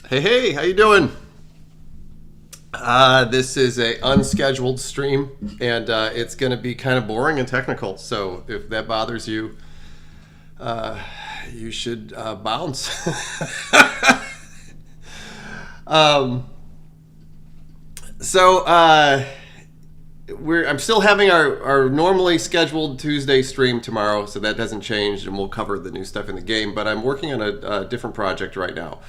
Hey, how you doing? This is a unscheduled stream, and it's going to be kind of boring and technical. So if that bothers you, you should bounce. um, so I'm still having our normally scheduled Tuesday stream tomorrow, so that hasn't changed, and we'll cover the new stuff in the game. But I'm working on a different project right now.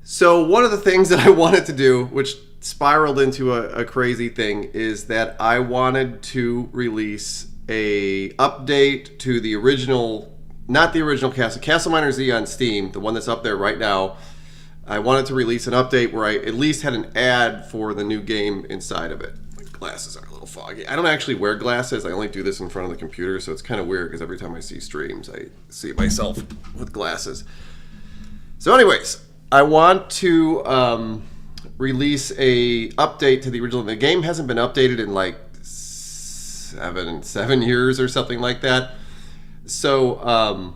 So one of the things that I wanted to do, which spiraled into a crazy thing, is that I wanted to release a update to the original, not the original Castle Miner Z on Steam, the one that's up there right now. I wanted to release an update where I at least had an ad for the new game inside of it. My glasses are a little foggy. I don't actually wear glasses. I only do this in front of the computer, so it's kind of weird because every time I see streams, I see myself with glasses. So anyways, I want to release a update to the original. The game hasn't been updated in like seven years or something like that. So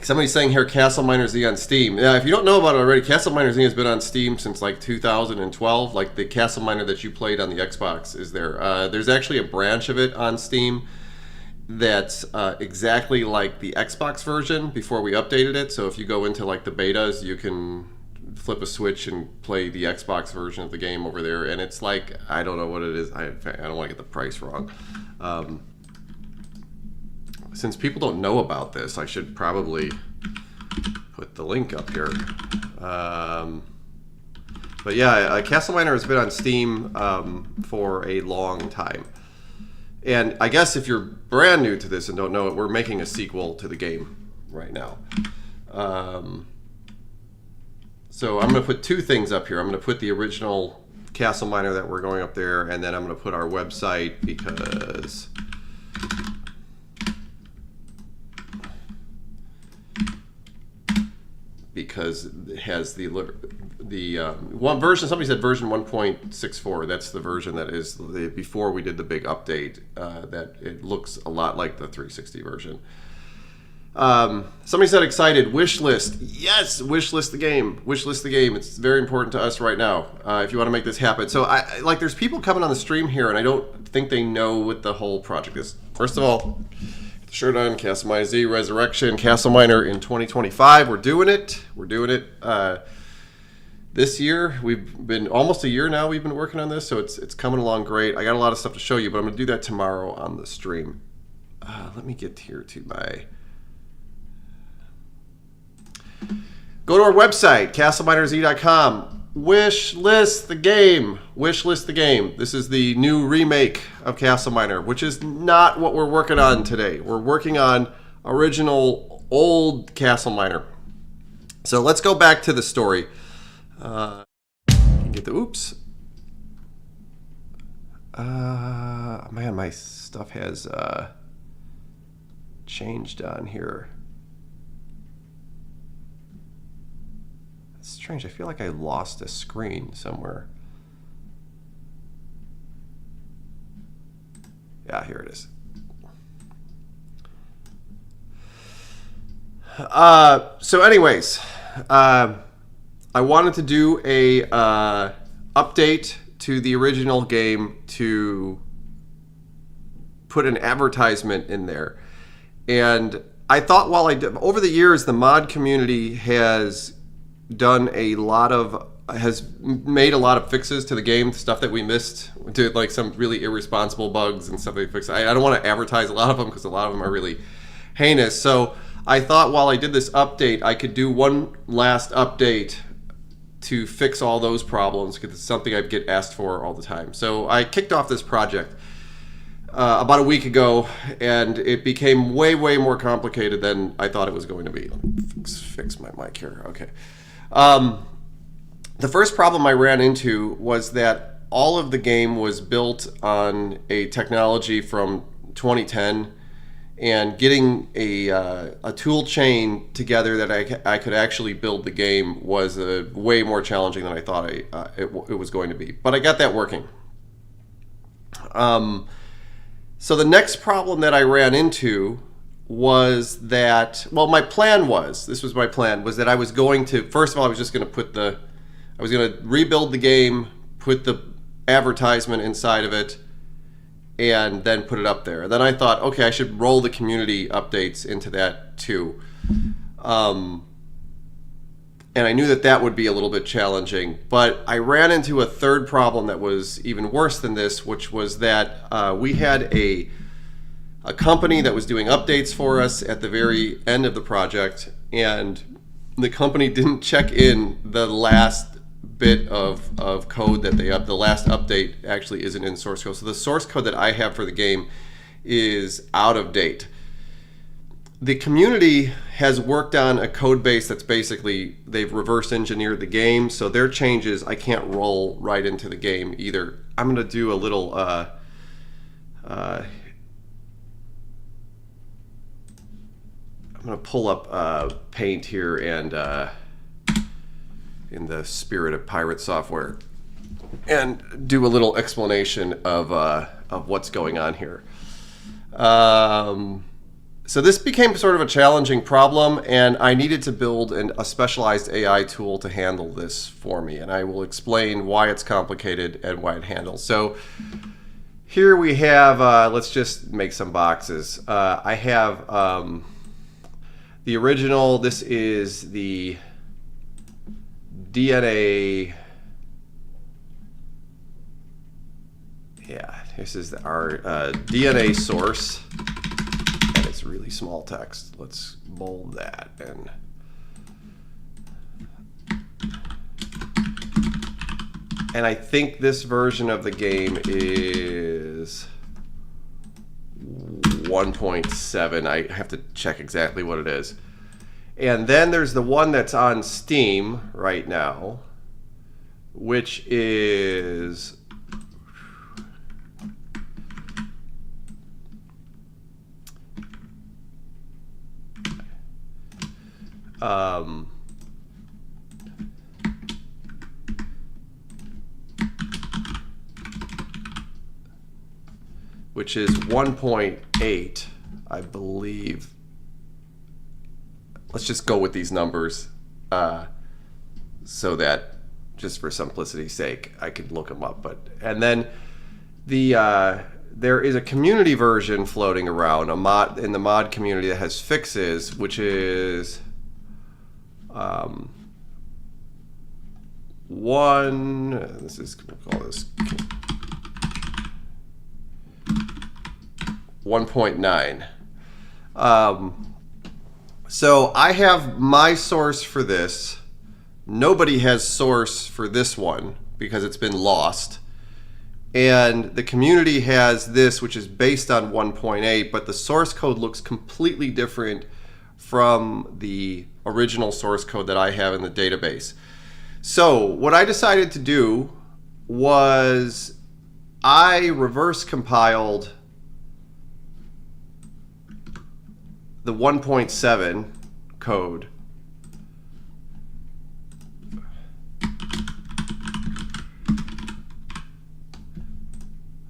somebody's saying here, Castle Miner Z on Steam. Yeah, if you don't know about it already, Castle Miner Z has been on Steam since like 2012. Like the Castle Miner that you played on the Xbox is there. There's actually a branch of it on Steam that's exactly like the Xbox version before we updated it. So if you go into like the betas, you can flip a switch and play the Xbox version of the game over there. And it's like, I don't know what it is. I don't want to get the price wrong. Since people don't know about this, I should probably put the link up here. But yeah, Castle Miner has been on Steam for a long time. And I guess if you're brand new to this and don't know it, we're making a sequel to the game right now. So I'm going to put two things up here. I'm going to put the original Castle Miner that we're going up there, and then I'm going to put our website because it has the one version. Somebody said version 1.64. That's the version that is before we did the big update. That it looks a lot like the 360 version. Somebody said excited. Wish list. Yes, wish list the game. Wish list the game. It's very important to us right now. If you want to make this happen. So there's people coming on the stream here, and I don't think they know what the whole project is. First of all, shirt on, Castle Miner Z, Resurrection, Castle Miner in 2025. We're doing it. This year. We've been almost a year now we've been working on this, so it's coming along great. I got a lot of stuff to show you, but I'm going to do that tomorrow on the stream. Let me get here to my... Go to our website, castleminers.com. Wish list the game. Wish list the game. This is the new remake of Castle Miner, which is not what we're working on today. We're working on original old Castle Miner. So let's go back to the story. Get the oops. Man, my stuff has changed on here. It's strange. I feel like I lost a screen somewhere. Yeah, here it is. So anyways, I wanted to do a update to the original game to put an advertisement in there. And I thought over the years, the mod community has made a lot of fixes to the game, stuff that we missed, to like some really irresponsible bugs and stuff they fixed. I don't want to advertise a lot of them because a lot of them are really heinous. So I thought while I did this update, I could do one last update to fix all those problems, because it's something I get asked for all the time. So I kicked off this project about a week ago, and it became way more complicated than I thought it was going to be. Let me fix my mic here. Okay. The first problem I ran into was that all of the game was built on a technology from 2010, and getting a tool chain together that I could actually build the game was way more challenging than I thought it was going to be. But I got that working. So the next problem that I ran into was that, well, my plan was, this was my plan, was that I was going to, first of all, I was just going to put the, I was going to rebuild the game, put the advertisement inside of it, and then put it up there. Then I thought, okay, I should roll the community updates into that too. And I knew that that would be a little bit challenging, but I ran into a third problem that was even worse than this, which was that we had a company that was doing updates for us at the very end of the project, and the company didn't check in the last bit of code that they up. The last update actually isn't in source code. So the source code that I have for the game is out of date. The community has worked on a code base that's basically, they've reverse engineered the game, so their changes I can't roll right into the game either. I'm going to do a little I'm going to pull up Paint here and in the spirit of pirate software and do a little explanation of what's going on here. So this became sort of a challenging problem, and I needed to build a specialized AI tool to handle this for me, and I will explain why it's complicated and why it handles. So here we have, let's just make some boxes. I have the original, this is the DNA, yeah, this is our DNA source. It's really small text. Let's bold that and I think this version of the game is 1.7. I have to check exactly what it is. And then there's the one that's on Steam right now, which is which is 1.8, I believe. Let's just go with these numbers so that, just for simplicity's sake, I could look them up. And then there is a community version floating around, a mod in the mod community that has fixes, which is we'll call this 1.9. So I have my source for this. Nobody has source for this one because it's been lost. And the community has this, which is based on 1.8, but the source code looks completely different from the original source code that I have in the database. So what I decided to do was I reverse compiled the 1.7 code.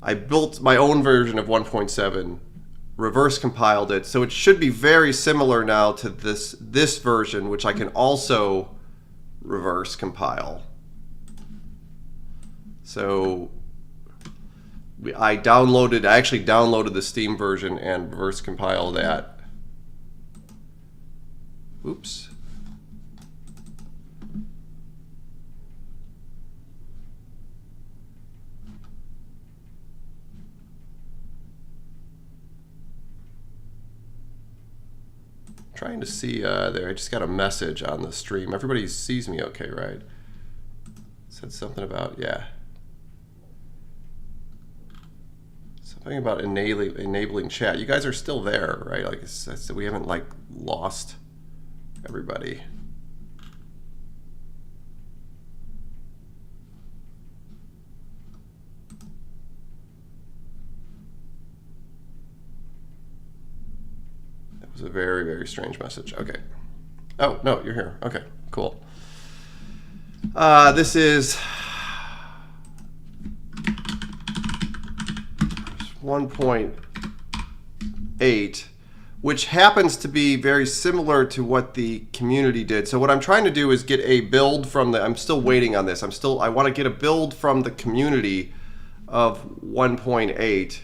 I built my own version of 1.7, reverse compiled it, so it should be very similar now to this version, which I can also reverse compile. So I actually downloaded the Steam version and reverse compiled that. Oops. Trying to see there. I just got a message on the stream. Everybody sees me okay, right? Said something about, yeah. Something about enabling chat. You guys are still there, right? Like we haven't like lost everybody. That was a very, very strange message. Okay. Oh, no, you're here. Okay, cool. This is 1.8. which happens to be very similar to what the community did. So what I'm trying to do is get a build from I'm still waiting on this. I want to get a build from the community of 1.8,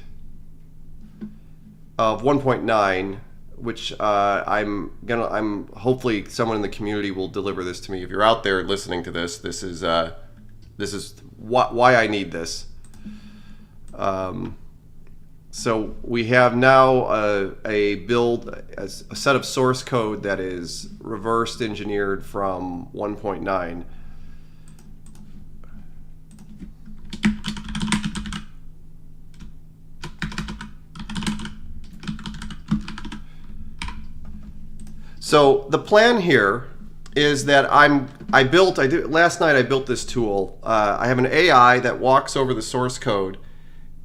of 1.9, which I'm hopefully someone in the community will deliver this to me. If you're out there listening to this, this is why I need this. So we have now a build, a set of source code that is reversed engineered from 1.9. So the plan here is that last night I built this tool. I have an AI that walks over the source code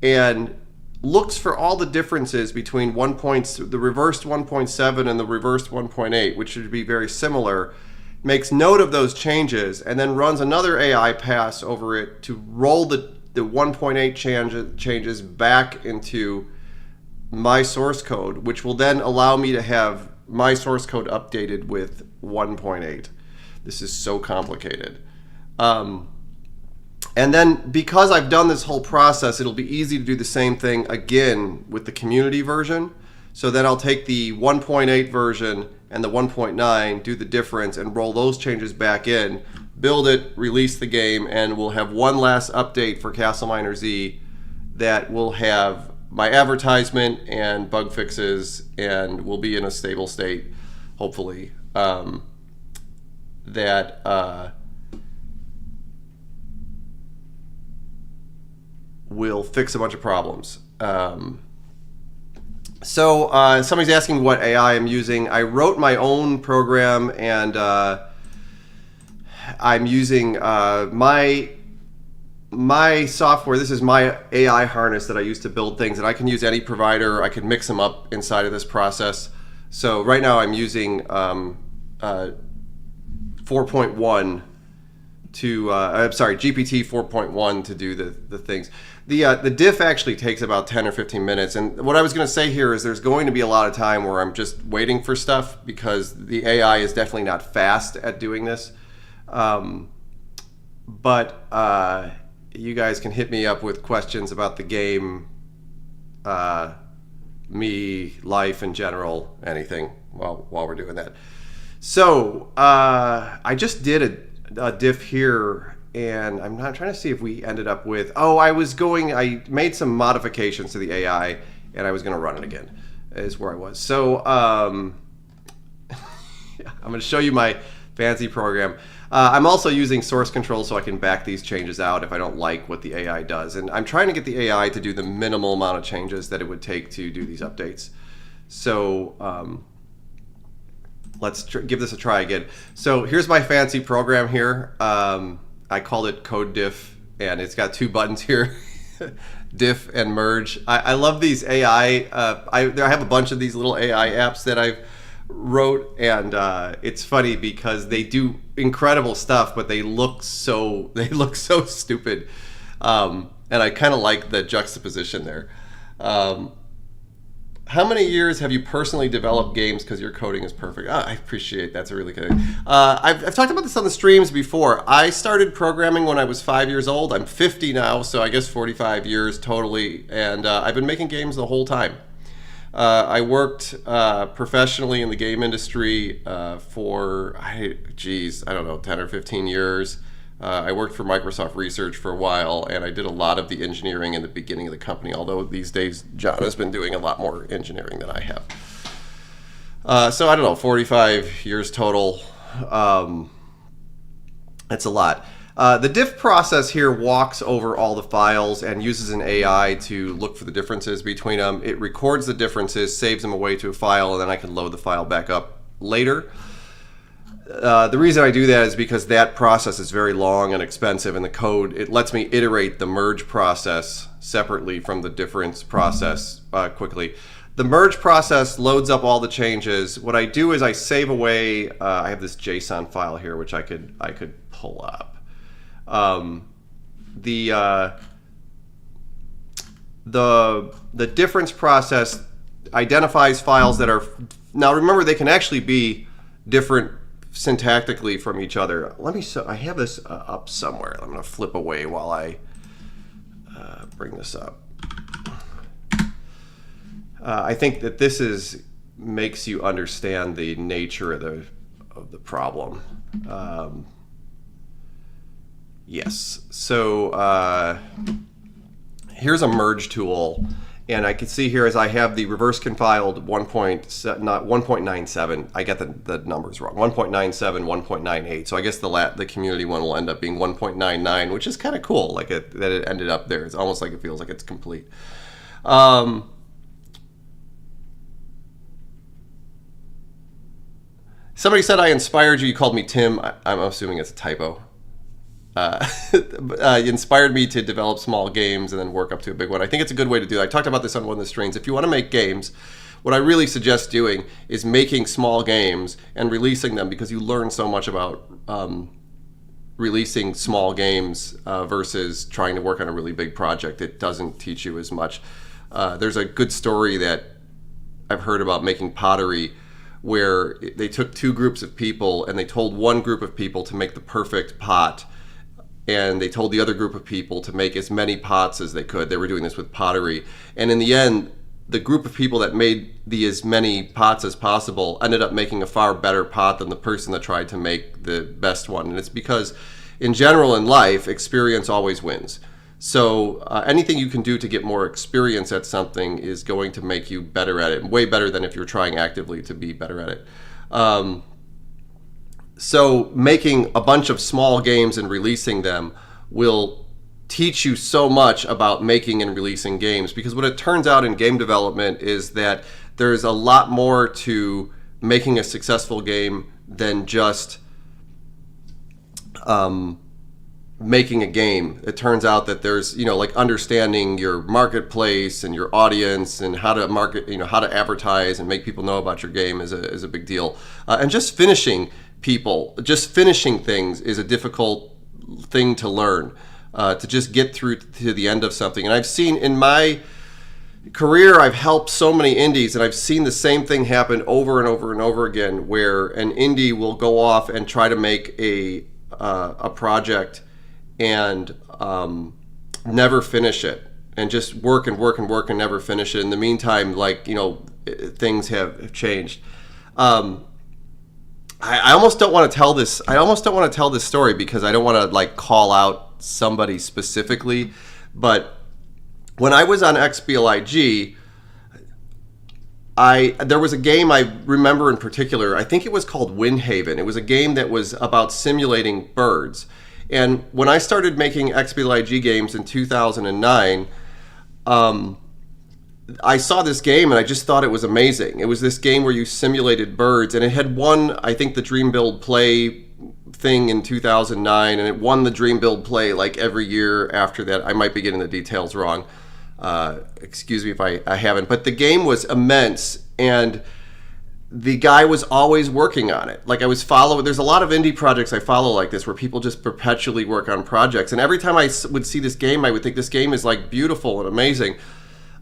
and looks for all the differences between the reversed 1.7 and the reversed 1.8, which should be very similar, makes note of those changes, and then runs another AI pass over it to roll the 1.8 changes back into my source code, which will then allow me to have my source code updated with 1.8. This is so complicated. And then because I've done this whole process, it'll be easy to do the same thing again with the community version. So then I'll take the 1.8 version and the 1.9, do the difference, and roll those changes back in, build it, release the game, and we'll have one last update for Castle Miner Z that will have my advertisement and bug fixes, and we'll be in a stable state, hopefully, that will fix a bunch of problems. So somebody's asking what AI I'm using. I wrote my own program, and I'm using my software. This is my AI harness that I use to build things, and I can use any provider. I can mix them up inside of this process. So right now I'm using 4.1 to I'm sorry, GPT 4.1 to do the things. The diff actually takes about 10 or 15 minutes, and what I was going to say here is there's going to be a lot of time where I'm just waiting for stuff because the AI is definitely not fast at doing this. But you guys can hit me up with questions about the game, me, life in general, anything while we're doing that. So I just did a diff here, and I'm not trying to see if we ended up with, I made some modifications to the AI, and I was going to run it again, is where I was. So I'm going to show you my fancy program. I'm also using source control so I can back these changes out if I don't like what the AI does. And I'm trying to get the AI to do the minimal amount of changes that it would take to do these updates. So let's give this a try again. So here's my fancy program here. I called it Code Diff, and it's got two buttons here, diff and merge. I love these AI. I have a bunch of these little AI apps that I've wrote, and it's funny because they do incredible stuff, but they look so stupid, and I kind of like the juxtaposition there. How many years have you personally developed games because your coding is perfect? I appreciate that's a really good. I've talked about this on the streams before. I started programming when I was 5 years old. I'm 50 now, so I guess 45 years totally, and I've been making games the whole time. I worked professionally in the game industry for, I don't know, 10 or 15 years. I worked for Microsoft Research for a while, and I did a lot of the engineering in the beginning of the company, although these days John has been doing a lot more engineering than I have. So I don't know, 45 years total. That's a lot. The diff process here walks over all the files and uses an AI to look for the differences between them. It records the differences, saves them away to a file, and then I can load the file back up later. The reason I do that is because that process is very long and expensive, and the code, it lets me iterate the merge process separately from the difference process quickly. The merge process loads up all the changes. What I do is I save away, I have this JSON file here which I could pull up. The difference process identifies files that are, now remember, they can actually be different syntactically from each other. Let me, I have this up somewhere. I'm going to flip away while I bring this up. I think that this makes you understand the nature of the problem. Yes. So here's a merge tool, and I can see here as I have the reverse compiled 1.97. I get the numbers wrong. 1.97, 1.98. So I guess the community one will end up being 1.99, which is kind of cool. Like that it ended up there. It's almost like it feels like it's complete. Somebody said I inspired you. You called me Tim. I'm assuming it's a typo. Inspired me to develop small games and then work up to a big one. I think it's a good way to do that. I talked about this on one of the streams. If you want to make games, what I really suggest doing is making small games and releasing them, because you learn so much about releasing small games versus trying to work on a really big project. It doesn't teach you as much. There's a good story that I've heard about making pottery, where they took two groups of people and they told one group of people to make the perfect pot, and they told the other group of people to make as many pots as they could. They were doing this with pottery, and in the end, the group of people that made as many pots as possible ended up making a far better pot than the person that tried to make the best one. And it's because, in general in life, experience always wins. So anything you can do to get more experience at something is going to make you better at it, way better than if you're trying actively to be better at it. So making a bunch of small games and releasing them will teach you so much about making and releasing games, because what it turns out in game development is that there's a lot more to making a successful game than just making a game. It turns out that there's, like understanding your marketplace and your audience and how to market, how to advertise and make people know about your game is a big deal. And just finishing things is a difficult thing to learn, to just get through to the end of something. And I've seen in my career, I've helped so many indies, and I've seen the same thing happen over and over and over again, where an indie will go off and try to make a project and never finish it, and just work and work and work and never finish it. In the meantime, things have changed. I almost don't want to tell this. I almost don't want to tell this story because I don't want to call out somebody specifically. But when I was on XBLIG, there was a game I remember in particular. I think it was called Windhaven. It was a game that was about simulating birds. And when I started making XBLIG games in 2009, I saw this game and I just thought it was amazing. It was this game where you simulated birds, and it had won, I think, the Dream Build Play thing in 2009, and it won the Dream Build Play every year after that. I might be getting the details wrong. Excuse me if I haven't. But the game was immense, and the guy was always working on it. There's a lot of indie projects I follow like this, where people just perpetually work on projects. And every time I would see this game, I would think this game is beautiful and amazing.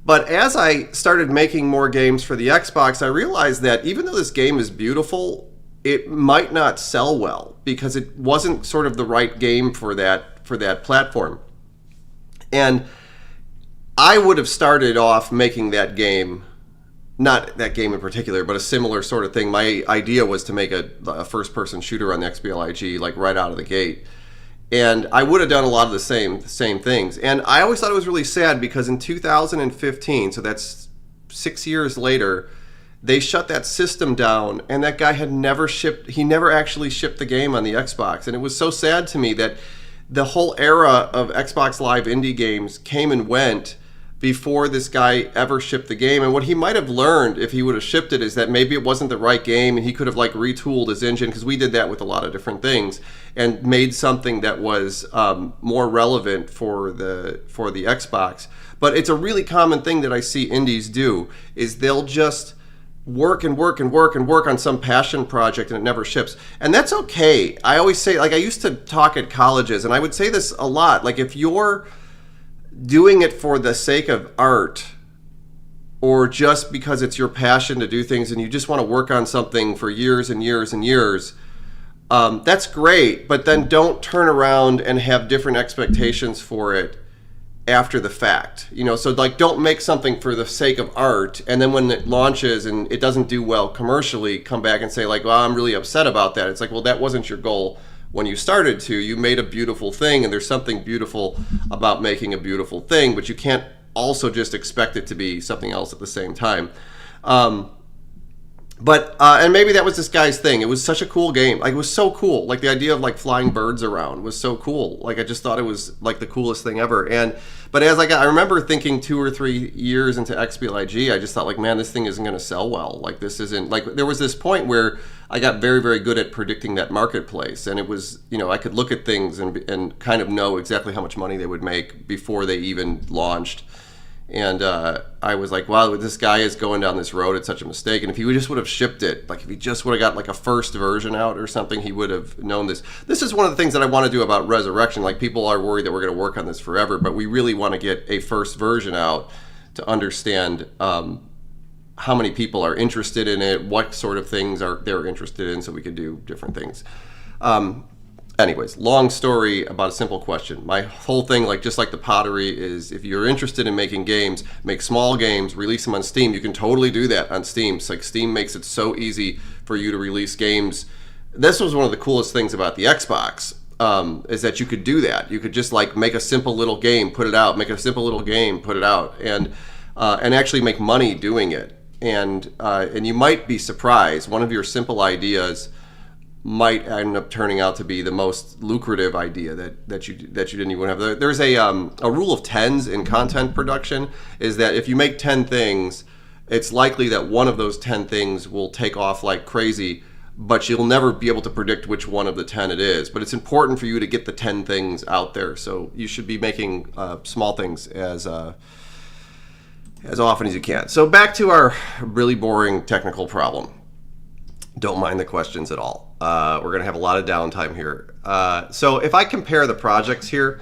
But as I started making more games for the Xbox, I realized that even though this game is beautiful, it might not sell well because it wasn't sort of the right game for that platform. And I would have started off making that game, not that game in particular, but a similar sort of thing. My idea was to make a first-person shooter on the XBLIG right out of the gate. And I would have done a lot of the same things. And I always thought it was really sad because in 2015, so that's 6 years later, they shut that system down, and that guy had never actually shipped the game on the Xbox. And it was so sad to me that the whole era of Xbox Live indie games came and went before this guy ever shipped the game. And what he might have learned if he would have shipped it is that maybe it wasn't the right game, and he could have retooled his engine, because we did that with a lot of different things, and made something that was more relevant for the Xbox. But it's a really common thing that I see indies do, is they'll just work and work and work and work on some passion project and it never ships. And that's okay. I always say, I used to talk at colleges, and I would say this a lot, if you're doing it for the sake of art, or just because it's your passion to do things and you just want to work on something for years and years and years, that's great, but then don't turn around and have different expectations for it after the fact. So like, don't make something for the sake of art, and then when it launches and it doesn't do well commercially, come back and say like, well, I'm really upset about that. It's like, well, that wasn't your goal when you started to. You made a beautiful thing, and there's something beautiful about making a beautiful thing, but you can't also just expect it to be something else at the same time. And maybe that was this guy's thing. It was such a cool game. Like, it was so cool. Like, the idea of like flying birds around was so cool. Like, I just thought it was like the coolest thing ever. But as I remember thinking 2 or 3 years into XBLIG, I just thought like, man, this thing isn't going to sell well. Like, this isn't, like, there was this point where I got very, very good at predicting that marketplace. And it was, I could look at things and kind of know exactly how much money they would make before they even launched. And I was like, wow, this guy is going down this road. It's such a mistake. And if he just would have shipped it, like if he just would have got like a first version out or something, he would have known this. This is one of the things that I want to do about Resurrection. Like, people are worried that we're going to work on this forever, but we really want to get a first version out to understand how many people are interested in it, what sort of things they're interested in, so we could do different things. Anyways, long story about a simple question. My whole thing, just like the pottery, is if you're interested in making games, make small games, release them on Steam. You can totally do that on Steam. It's like Steam makes it so easy for you to release games. This was one of the coolest things about the Xbox, is that you could do that. You could just like make a simple little game, put it out, make a simple little game, put it out, and actually make money doing it. And you might be surprised. One of your simple ideas might end up turning out to be the most lucrative idea that you didn't even have. There's a rule of tens in content production, is that if you make 10 things, it's likely that one of those 10 things will take off like crazy, but you'll never be able to predict which one of the 10 it is. But it's important for you to get the 10 things out there, so you should be making small things as often as you can. So back to our really boring technical problem. Don't mind the questions at all. We're going to have a lot of downtime here. So if I compare the projects here,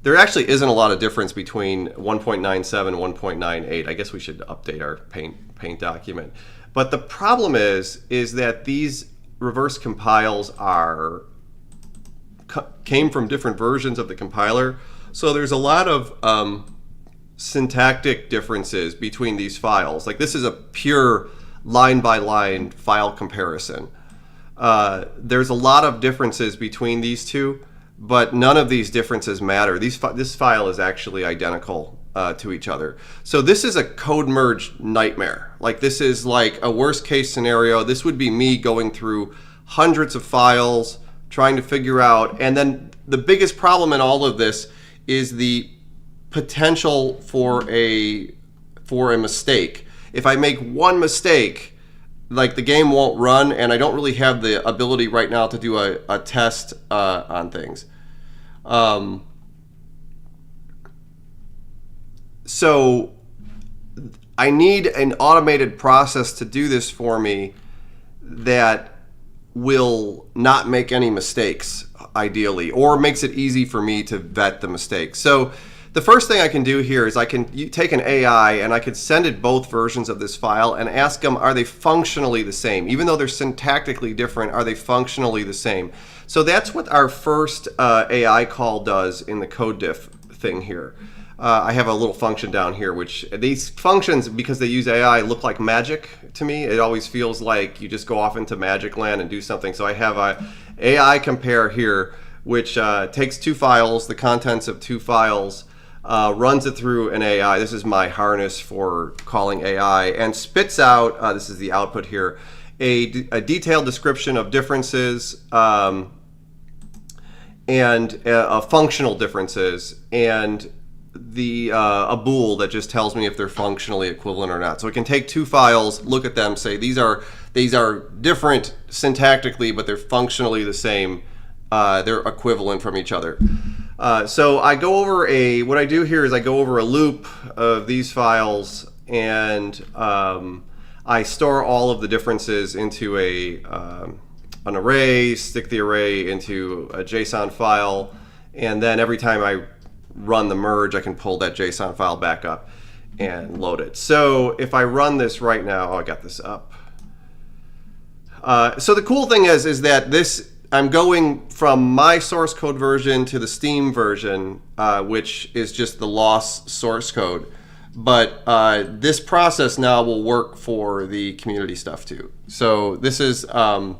there actually isn't a lot of difference between 1.97 and 1.98. I guess we should update our paint document. But the problem is that these reverse compiles came from different versions of the compiler. So there's a lot of syntactic differences between these files. Like, this is a pure line-by-line file comparison. There's a lot of differences between these two, but none of these differences matter. This file is actually identical to each other. So this is a code merge nightmare. Like, this is like a worst case scenario. This would be me going through hundreds of files, trying to figure out, and then the biggest problem in all of this is the potential for a mistake. If I make one mistake, like, the game won't run, and I don't really have the ability right now to do a test on things. So I need an automated process to do this for me that will not make any mistakes, ideally, or makes it easy for me to vet the mistakes. So the first thing I can do here is I can take an AI and I could send it both versions of this file and ask them, are they functionally the same? Even though they're syntactically different, are they functionally the same? So that's what our first AI call does in the code diff thing here. I have a little function down here, which these functions, because they use AI, look like magic to me. It always feels like you just go off into magic land and do something. So I have a AI compare here, which takes two files, the contents of two files, runs it through an AI. This is my harness for calling AI, and spits out, this is the output here, a detailed description of differences and functional differences, and a bool that just tells me if they're functionally equivalent or not. So it can take two files, look at them, say these are different syntactically, but they're functionally the same. They're equivalent from each other. So I go over what I do here is I go over a loop of these files, and I store all of the differences into an array, stick the array into a JSON file, and then every time I run the merge, I can pull that JSON file back up. and load it. So if I run this right now, I got this up. So the cool thing is that I'm going from my source code version to the Steam version, which is just the lost source code. But this process now will work for the community stuff too. So this is, so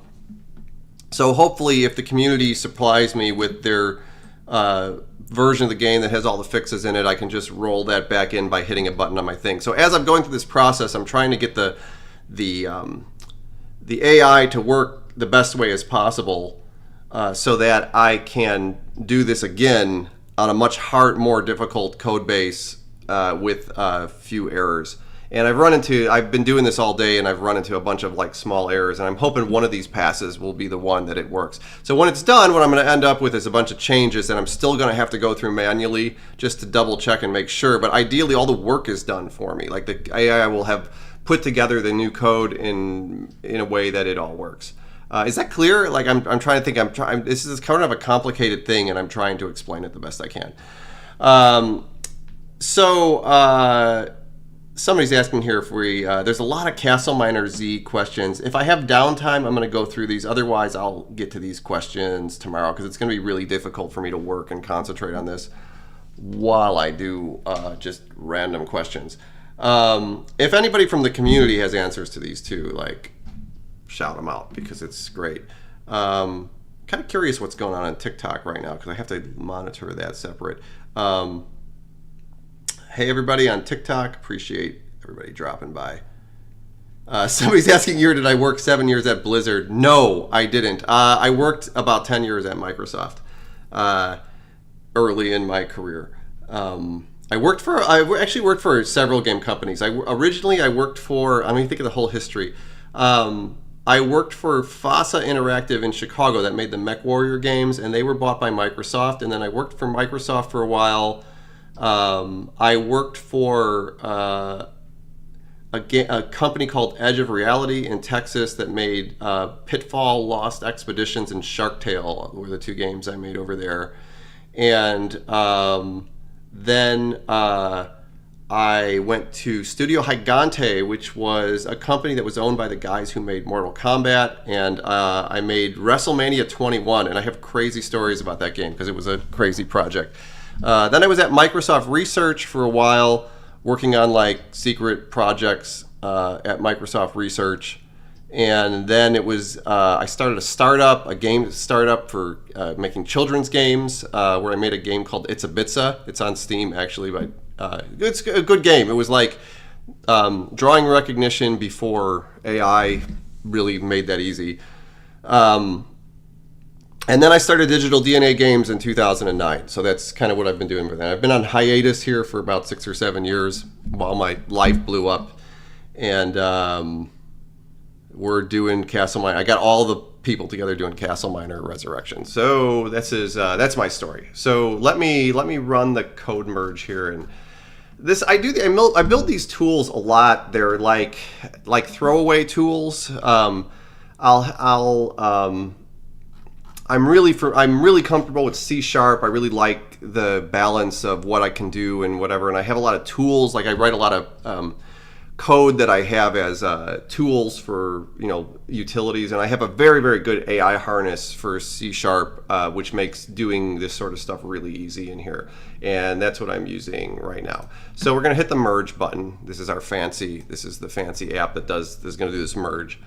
hopefully if the community supplies me with their version of the game that has all the fixes in it, I can just roll that back in by hitting a button on my thing. So as I'm going through this process, I'm trying to get the AI to work the best way as possible, so that I can do this again on a much more difficult code base with few errors. And I've been doing this all day, and I've run into a bunch of like small errors, and I'm hoping one of these passes will be the one that it works. So when it's done, what I'm going to end up with is a bunch of changes that I'm still going to have to go through manually just to double check and make sure. But ideally, all the work is done for me. Like the AI will have put together the new code in a way that it all works. Is that clear? Like I'm trying to think. This is kind of a complicated thing, and I'm trying to explain it the best I can. Somebody's asking here if there's a lot of Castle Miner Z questions. If I have downtime, I'm going to go through these. Otherwise, I'll get to these questions tomorrow because it's going to be really difficult for me to work and concentrate on this while I do just random questions. If anybody from the community has answers to these too, like shout them out because it's great. Kind of curious what's going on TikTok right now because I have to monitor that separate. Hey everybody on TikTok, appreciate everybody dropping by. Somebody's asking here, did I work 7 years at Blizzard? No, I didn't. I worked about 10 years at Microsoft early in my career. I actually worked for several game companies. Originally I worked for, I mean, think of the whole history. I worked for FASA Interactive in Chicago that made the MechWarrior games, and they were bought by Microsoft. And then I worked for Microsoft for a while. I worked for a company called Edge of Reality in Texas that made Pitfall, Lost Expeditions, and Shark Tale were the two games I made over there. And then I went to Studio Gigante, which was a company that was owned by the guys who made Mortal Kombat, and I made WrestleMania 21, and I have crazy stories about that game because it was a crazy project. Then I was at Microsoft Research for a while, working on like secret projects at Microsoft Research. And then it was I started a game startup for making children's games, where I made a game called It's a Bitsa. It's on Steam actually, but it's a good game. It was like drawing recognition before AI really made that easy. And then I started Digital DNA Games in 2009. So that's kind of what I've been doing with that. I've been on hiatus here for about 6 or 7 years while my life blew up. And we're doing Castle Miner. I got all the people together doing Castle Miner Resurrection. So that's my story. So let me run the code merge here. And this I build these tools a lot. They're like throwaway tools. I'm really comfortable with C#. I really like the balance of what I can do and whatever. And I have a lot of tools. Like I write a lot of code that I have as tools for utilities. And I have a very, very good AI harness for C#, which makes doing this sort of stuff really easy in here. And that's what I'm using right now. So we're going to hit the merge button. This is the fancy app that is going to do this merge.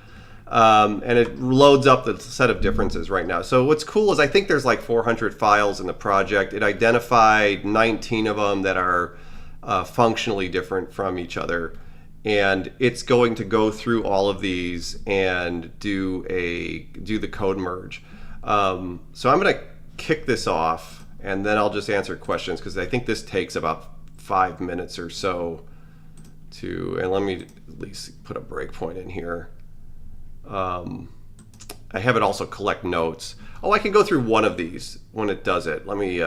And it loads up the set of differences right now. So what's cool is I think there's like 400 files in the project. It identified 19 of them that are functionally different from each other. And it's going to go through all of these and do the code merge. So I'm going to kick this off, and then I'll just answer questions because I think this takes about 5 minutes or so and let me at least put a breakpoint in here. I have it also collect notes. Oh, I can go through one of these when it does it. Let me,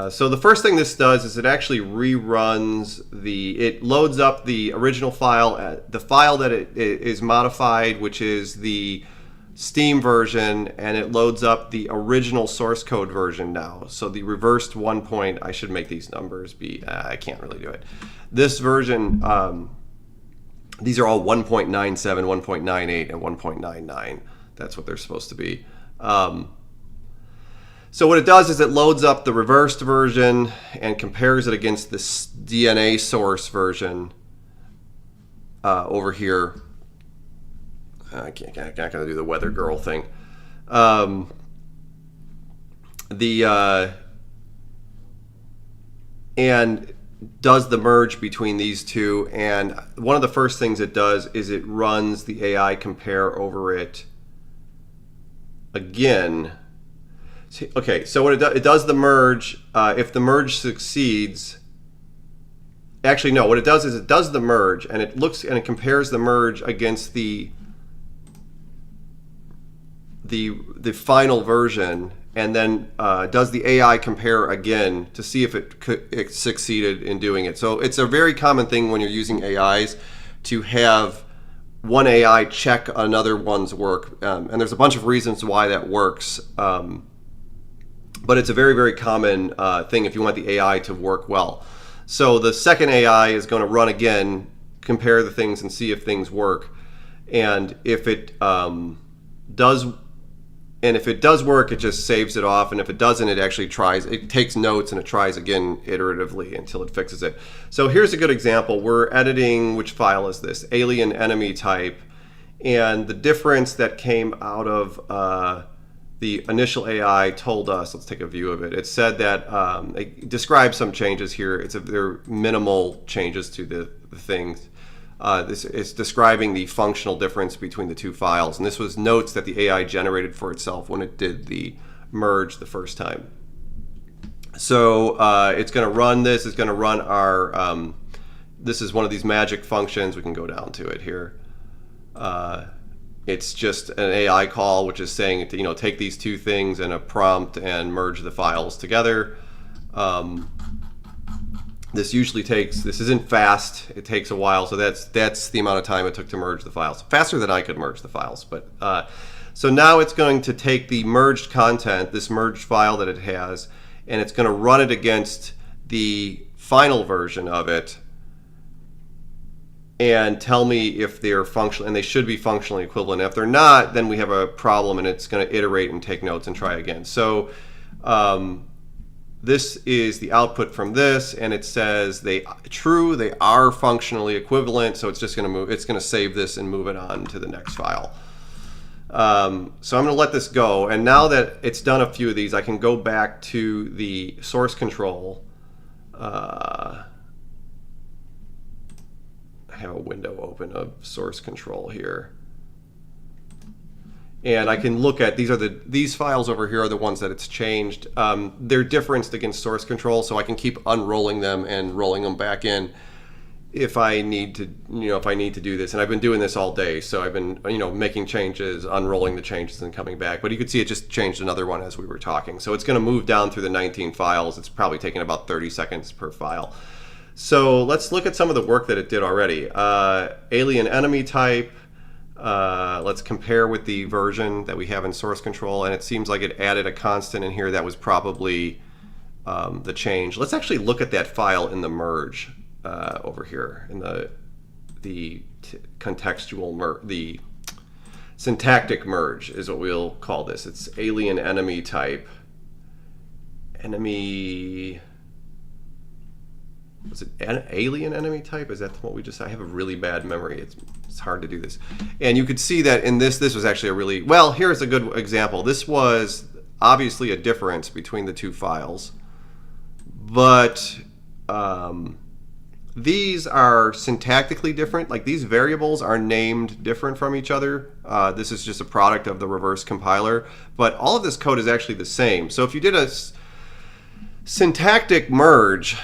so the first thing this does is it actually reruns it loads up the original file, the file that it is modified, which is the Steam version, and it loads up the original source code version now. So the reversed 1 point, I should make these numbers be, I can't really do it. This version, these are all 1.97, 1.98, and 1.99. That's what they're supposed to be. So what it does is it loads up the reversed version and compares it against this DNA source version over here. I can't going to do the weather girl thing. And does the merge between these two. And one of the first things it does is it runs the AI compare over it again. Okay, so what it does the merge. If the merge succeeds, actually no, what it does is it does the merge, and it looks and it compares the merge against the final version, and then does the AI compare again to see if it succeeded in doing it. So it's a very common thing when you're using AIs to have one AI check another one's work, and there's a bunch of reasons why that works. But it's a very, very common thing if you want the AI to work well. So the second AI is going to run again, compare the things, and see if things work. And if it does work, it just saves it off. And if it doesn't, it actually tries. It takes notes and it tries again iteratively until it fixes it. So here's a good example. We're editing, which file is this? Alien enemy type. And the difference that came out of the initial AI told us, let's take a view of it. It said that it describes some changes here. They're minimal changes to the things. This is describing the functional difference between the two files. And this was notes that the AI generated for itself when it did the merge the first time. So it's going to run this. It's going to run our, this is one of these magic functions. We can go down to it here. It's just an AI call, which is saying, take these two things in a prompt and merge the files together. This usually takes, this isn't fast, it takes a while, so that's the amount of time it took to merge the files. Faster than I could merge the files. But so now it's going to take the merged content, this merged file that it has, and it's going to run it against the final version of it and tell me if they're functional, and they should be functionally equivalent. If they're not, then we have a problem, and it's going to iterate and take notes and try again. So this is the output from this, and it says they are functionally equivalent. So it's just going to move. It's going to save this and move it on to the next file. So I'm going to let this go, and now that it's done a few of these, I can go back to the source control. I have a window open of source control here, and I can look at these files over here are the ones that it's changed. They're differenced against source control, so I can keep unrolling them and rolling them back in if I need to, do this. And I've been doing this all day, so I've been making changes, unrolling the changes, and coming back. But you could see it just changed another one as we were talking. So it's going to move down through the 19 files. It's probably taking about 30 seconds per file. So let's look at some of the work that it did already. Alien enemy type. Let's compare with the version that we have in source control, and it seems like it added a constant in here that was probably the change. Let's actually look at that file in the merge over here in the contextual the syntactic merge is what we'll call this. It's alien enemy type. Enemy. Was it an alien enemy type? Is that what we just, I have a really bad memory. It's hard to do this. And you could see that in this was actually a really, well, here's a good example. This was obviously a difference between the two files, but these are syntactically different. Like these variables are named different from each other. This is just a product of the reverse compiler, but all of this code is actually the same. So if you did a syntactic merge,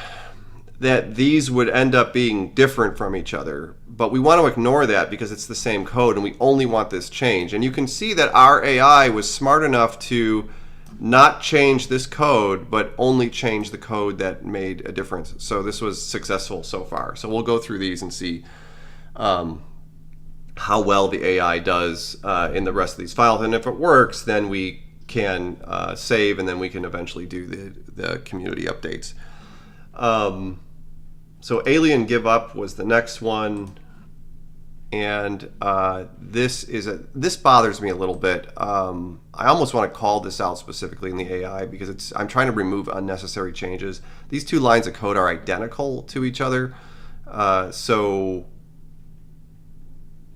that these would end up being different from each other, but we want to ignore that because it's the same code and we only want this change. And you can see that our AI was smart enough to not change this code, but only change the code that made a difference. So this was successful so far. So we'll go through these and see how how well the AI does in the rest of these files. And if it works, then we can save, and then we can eventually do the community updates. So Alien Give Up was the next one. And this bothers me a little bit. I almost want to call this out specifically in the AI because I'm trying to remove unnecessary changes. These two lines of code are identical to each other, so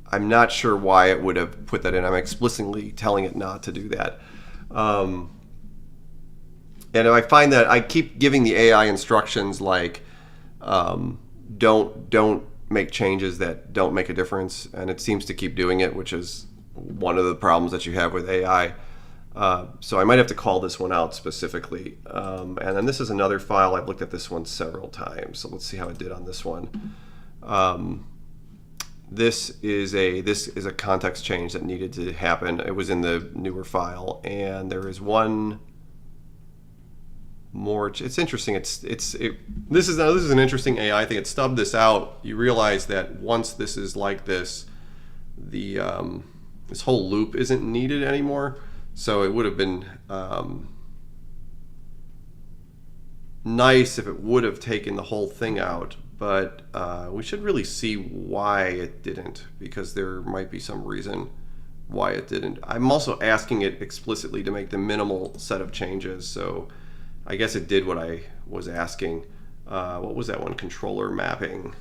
I'm not sure why it would have put that in. I'm explicitly telling it not to do that. And I find that I keep giving the AI instructions like don't make changes that don't make a difference, and it seems to keep doing it, which is one of the problems that you have with AI. So I might have to call this one out specifically. And then this is another file. I've looked at this one several times, so let's see how it did on this one. This is a context change that needed to happen. It was in the newer file, and there is one more. It's interesting. This is an interesting AI thing. It stubbed this out. You realize that once this is like this, the this whole loop isn't needed anymore. So it would have been nice if it would have taken the whole thing out, but we should really see why it didn't, because there might be some reason why it didn't. I'm also asking it explicitly to make the minimal set of changes, so I guess it did what I was asking. What was that one? Controller mapping.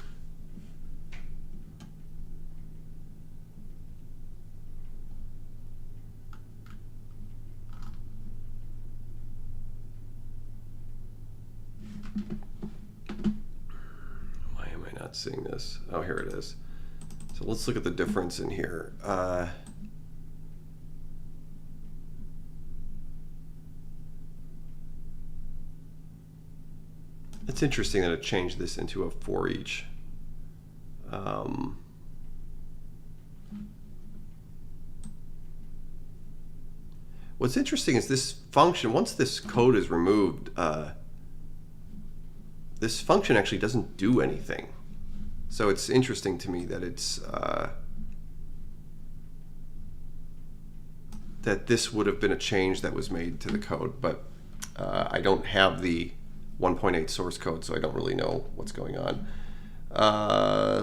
Why am I not seeing this? Oh, here it is. So let's look at the difference in here. It's interesting that it changed this into a for each. What's interesting is this function, once this code is removed, this function actually doesn't do anything. So it's interesting to me that it's that this would have been a change that was made to the code, but I don't have the 1.8 source code, so I don't really know what's going on.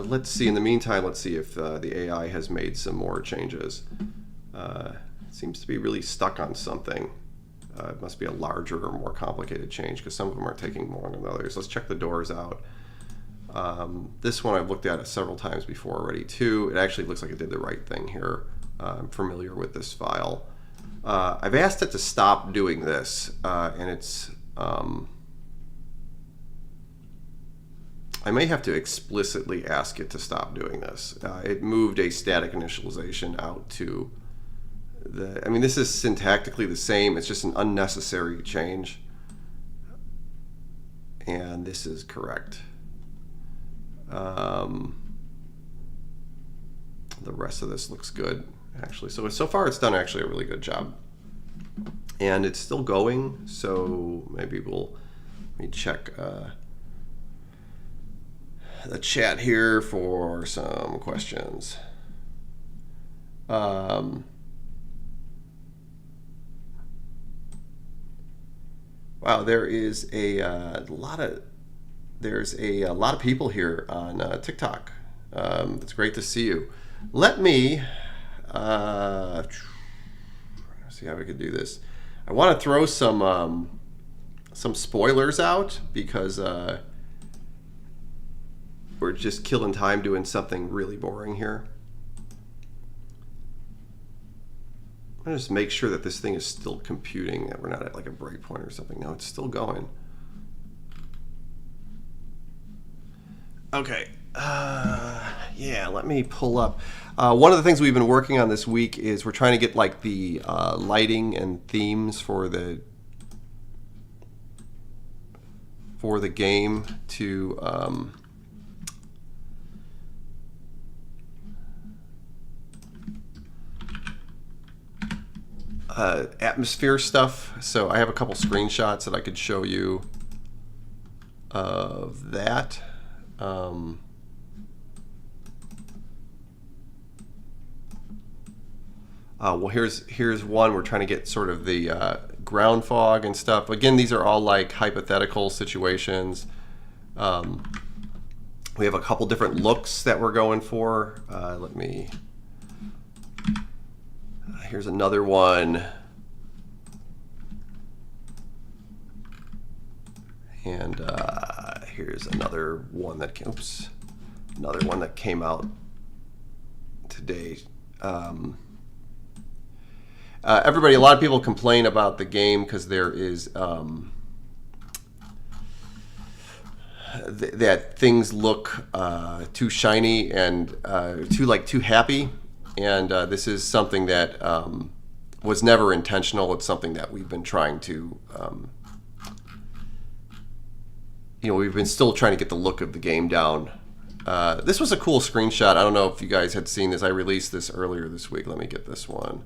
Let's see, in the meantime, let's see if the AI has made some more changes. It seems to be really stuck on something. It must be a larger or more complicated change, because some of them are taking more than others. Let's check the doors out. This one I've looked at several times before already too. It actually looks like it did the right thing here. I'm familiar with this file. I've asked it to stop doing this, and it's I may have to explicitly ask it to stop doing this. It moved a static initialization out to I mean, this is syntactically the same. It's just an unnecessary change. And this is correct. The rest of this looks good, actually. So far it's done actually a really good job. And it's still going, so maybe let me check the chat here for some questions. Wow, there is a lot of people here on TikTok. It's great to see you. Let me see how we could do this. I want to throw some spoilers out, because we're just killing time doing something really boring here. I'm gonna just make sure that this thing is still computing, that we're not at like a breakpoint or something. No, it's still going. Okay, yeah, let me pull up. One of the things we've been working on this week is we're trying to get like the lighting and themes for the game to atmosphere stuff. So I have a couple screenshots that I could show you of that. Well, here's one. We're trying to get sort of the ground fog and stuff. Again, these are all like hypothetical situations. We have a couple different looks that we're going for. Here's another one. And here's another one that came out today. Everybody, a lot of people complain about the game because there is that things look too shiny and too happy, and this is something that was never intentional. It's something that we've been trying to we've been still trying to get the look of the game down. This was a cool screenshot. I don't know if you guys had seen this. I released this earlier this week. Let me get this one.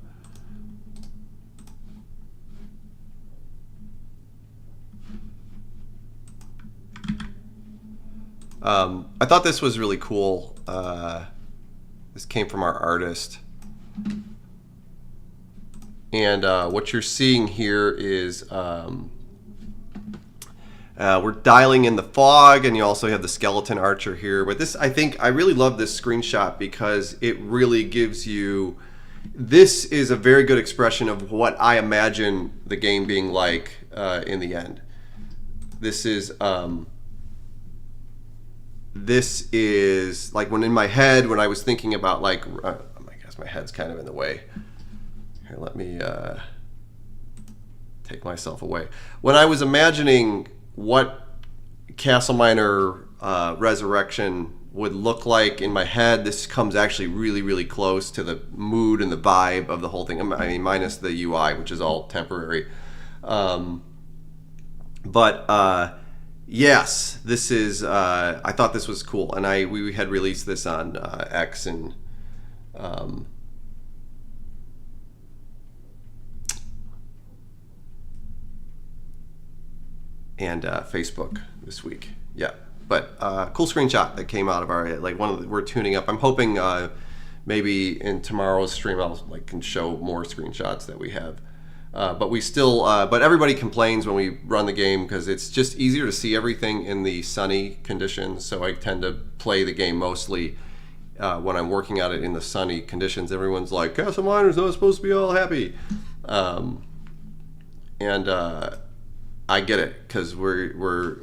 I thought this was really cool. This came from our artist. And what you're seeing here is we're dialing in the fog, and you also have the skeleton archer here. But this, I really love this screenshot because it really gives you, this is a very good expression of what I imagine the game being like in the end. This is like when in my head, when I was thinking about I guess my head's kind of in the way. Here, let me take myself away. When I was imagining what Castle Miner Resurrection would look like in my head, this comes actually really, really close to the mood and the vibe of the whole thing. I mean, minus the UI, which is all temporary. Yes, this is. I thought this was cool, and we had released this on X and Facebook this week. Yeah, but cool screenshot that came out of our we're tuning up. I'm hoping maybe in tomorrow's stream I'll can show more screenshots that we have. But we still, but everybody complains when we run the game because it's just easier to see everything in the sunny conditions. So I tend to play the game mostly when I'm working at it in the sunny conditions. Everyone's like, Castle Miner's not supposed to be all happy, and I get it because we're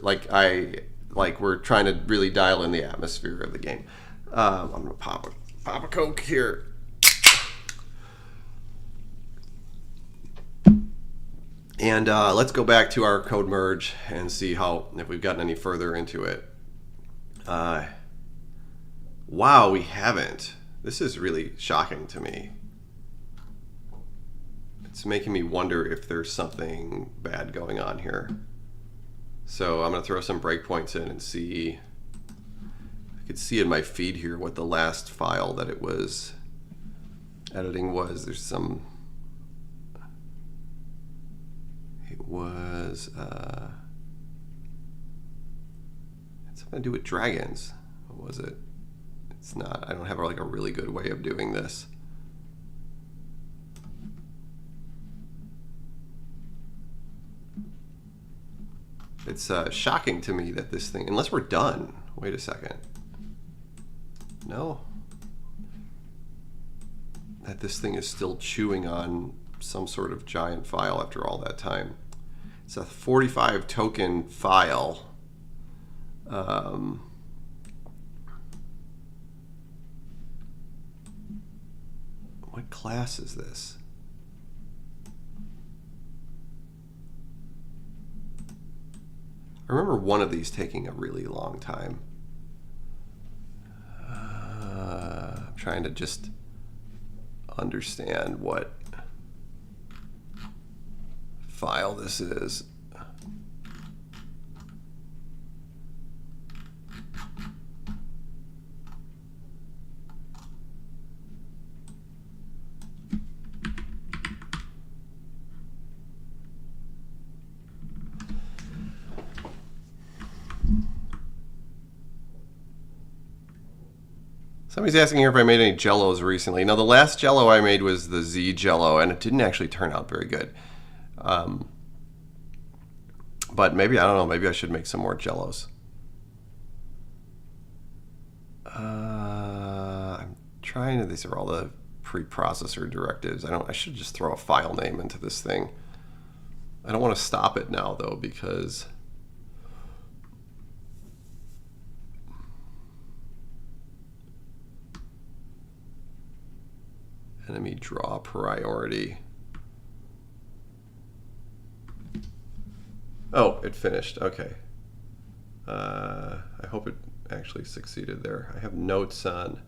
trying to really dial in the atmosphere of the game. I'm gonna pop a Coke here. And let's go back to our code merge and see if we've gotten any further into it. Wow, we haven't. This is really shocking to me. It's making me wonder if there's something bad going on here. So I'm going to throw some breakpoints in and see. I could see in my feed here what the last file that it was editing was. There's some. It was it's something to do with dragons. What was it? It's not. I don't have a really good way of doing this. It's shocking to me that this thing, unless we're done. Wait a second. No. That this thing is still chewing on some sort of giant file after all that time. It's a 45 token file. What class is this? I remember one of these taking a really long time. I'm trying to just understand what file this is. Somebody's asking here if I made any Jellos recently. Now, the last Jello I made was the Z Jello, and it didn't actually turn out very good. But maybe, I don't know, maybe I should make some more Jellos. I'm trying to, these are all the preprocessor directives. I should just throw a file name into this thing. I don't want to stop it now, though, because enemy draw priority. Oh, it finished. Okay. I hope it actually succeeded there. I have notes on.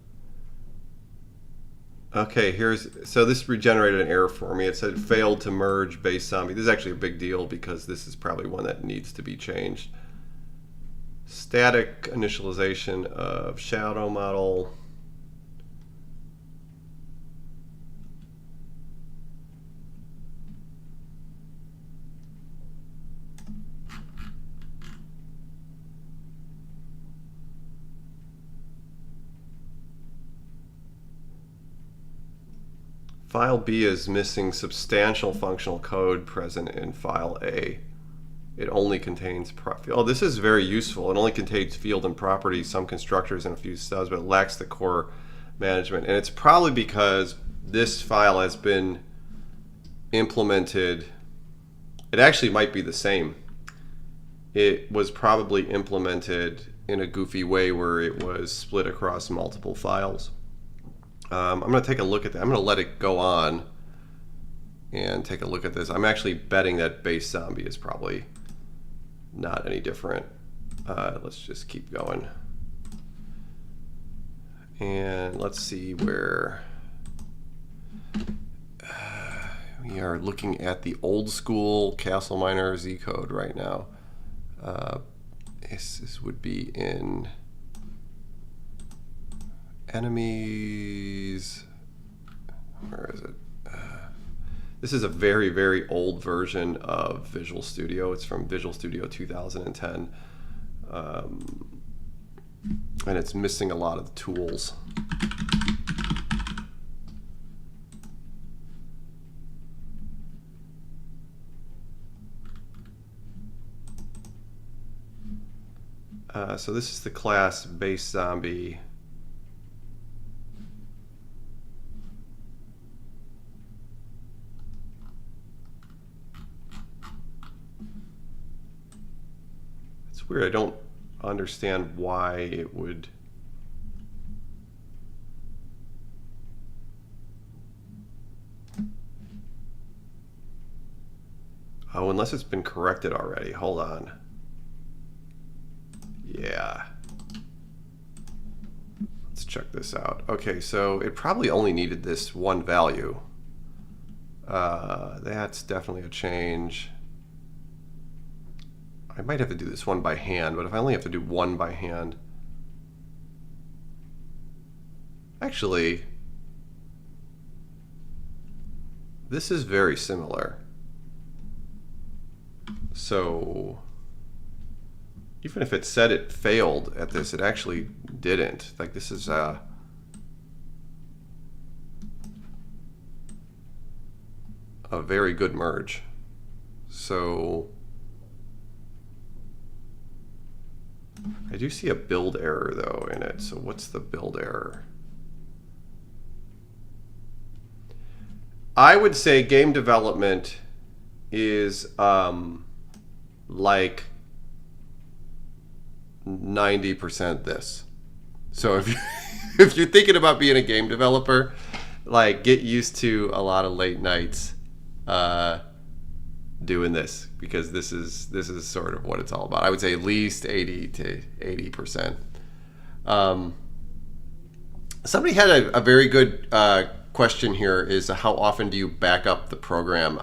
Okay, so this regenerated an error for me. It said failed to merge base zombie. This is actually a big deal because this is probably one that needs to be changed. Static initialization of shadow model. File B is missing substantial functional code present in file A. It only contains, oh, this is very useful. It only contains field and properties, some constructors, and a few stubs, but it lacks the core management. And it's probably because this file has been implemented. It actually might be the same. It was probably implemented in a goofy way where it was split across multiple files. I'm going to take a look at that. I'm going to let it go on and take a look at this. I'm actually betting that base zombie is probably not any different. Let's just keep going. And let's see where we are looking at the old school Castle Miner Z code right now. This would be in enemies. Where is it? This is a very, very old version of Visual Studio. It's from Visual Studio 2010. And it's missing a lot of the tools. So this is the class base zombie. It's weird. I don't understand why it would. Oh, unless it's been corrected already. Hold on. Yeah. Let's check this out. Okay, so it probably only needed this one value. That's definitely a change. I might have to do this one by hand, but if I only have to do one by hand. Actually, this is very similar. So even if it said it failed at this, it actually didn't. Like, this is a very good merge. So I do see a build error though in it. So what's the build error? I would say game development is like 90% this. So if you, if you're thinking about being a game developer, like, get used to a lot of late nights doing this, because this is sort of what it's all about. I would say at least 80 to 80%. Somebody had a very good question here, is how often do you back up the program?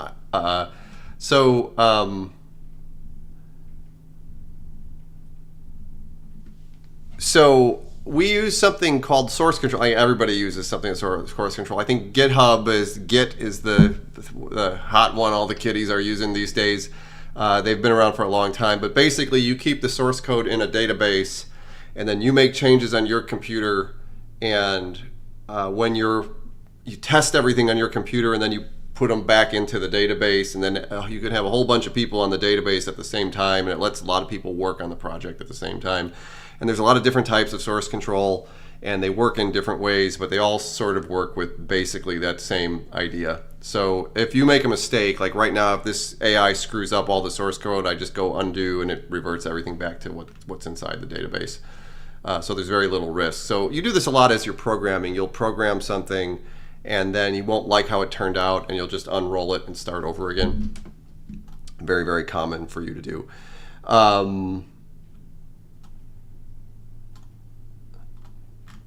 So we use something called source control. Everybody uses something as source control. I think GitHub is the hot one all the kiddies are using these days. They've been around for a long time, but basically you keep the source code in a database, and then you make changes on your computer, and when you test everything on your computer and then you put them back into the database, and then you can have a whole bunch of people on the database at the same time, and it lets a lot of people work on the project at the same time. And there's a lot of different types of source control, and they work in different ways, but they all sort of work with basically that same idea. So if you make a mistake, like right now, if this AI screws up all the source code, I just go undo and it reverts everything back to what's inside the database. So there's very little risk. So you do this a lot as you're programming. You'll program something, and then you won't like how it turned out, and you'll just unroll it and start over again. Very, very common for you to do.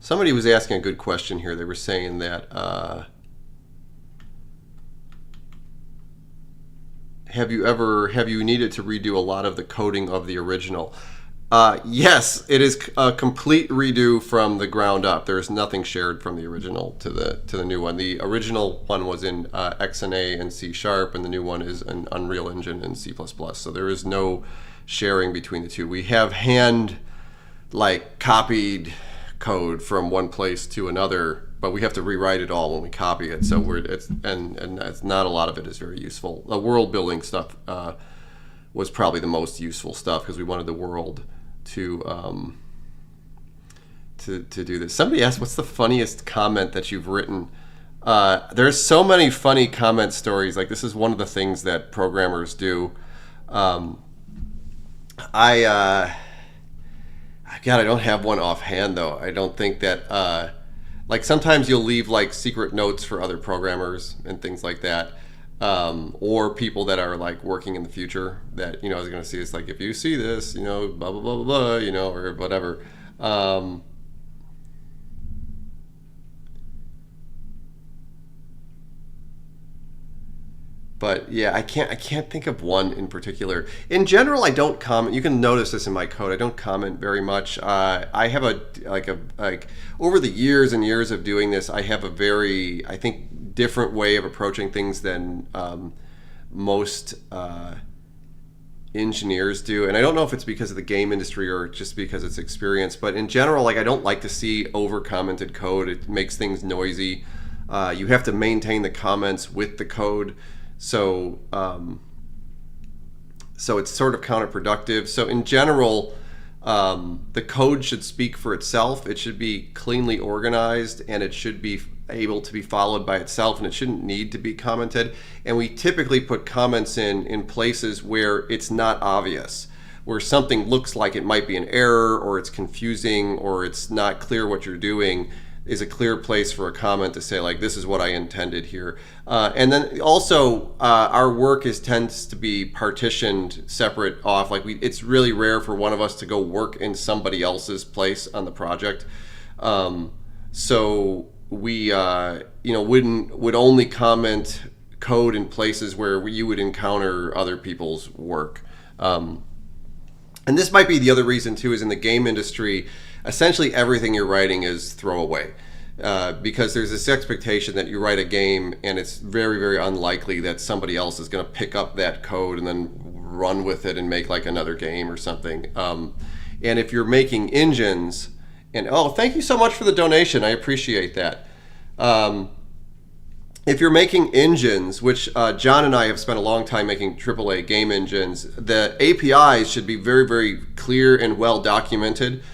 Somebody was asking a good question here. They were saying that have you needed to redo a lot of the coding of the original? Yes, it is a complete redo from the ground up. There's nothing shared from the original to the new one. The original one was in XNA and C#, and the new one is an Unreal Engine and C++. So there is no sharing between the two. We have copied code from one place to another, but we have to rewrite it all when we copy it. So it's not a lot of it is very useful. The world building stuff was probably the most useful stuff because we wanted the world to do this. Somebody asked, what's the funniest comment that you've written? There's so many funny comment stories. Like, this is one of the things that programmers do. God, I don't have one offhand though. I don't think that sometimes you'll leave secret notes for other programmers and things like that. Or people that are working in the future that, is going to see it's if you see this, blah, blah, blah, blah, blah, or whatever. But yeah, I can't think of one in particular. In general, I don't comment. You can notice this in my code. I don't comment very much. I have over the years and years of doing this, I have a very, I think, different way of approaching things than most engineers do. And I don't know if it's because of the game industry or just because it's experience. But in general, I don't like to see over-commented code. It makes things noisy. You have to maintain the comments with the code. So it's sort of counterproductive. So in general, the code should speak for itself. It should be cleanly organized, and it should be able to be followed by itself, and it shouldn't need to be commented. And we typically put comments in places where it's not obvious, where something looks like it might be an error, or it's confusing, or it's not clear what you're doing, is a clear place for a comment to say this is what I intended here. And then also our work tends to be partitioned separate off. It's really rare for one of us to go work in somebody else's place on the project. So we would only comment code in places where you would encounter other people's work. And this might be the other reason too, is in the game industry, essentially everything you're writing is throwaway, because there's this expectation that you write a game and it's very, very unlikely that somebody else is going to pick up that code and then run with it and make another game or something. And if you're making engines, and thank you so much for the donation, I appreciate that. If you're making engines, which John and I have spent a long time making AAA game engines, the APIs should be very, very clear and well documented.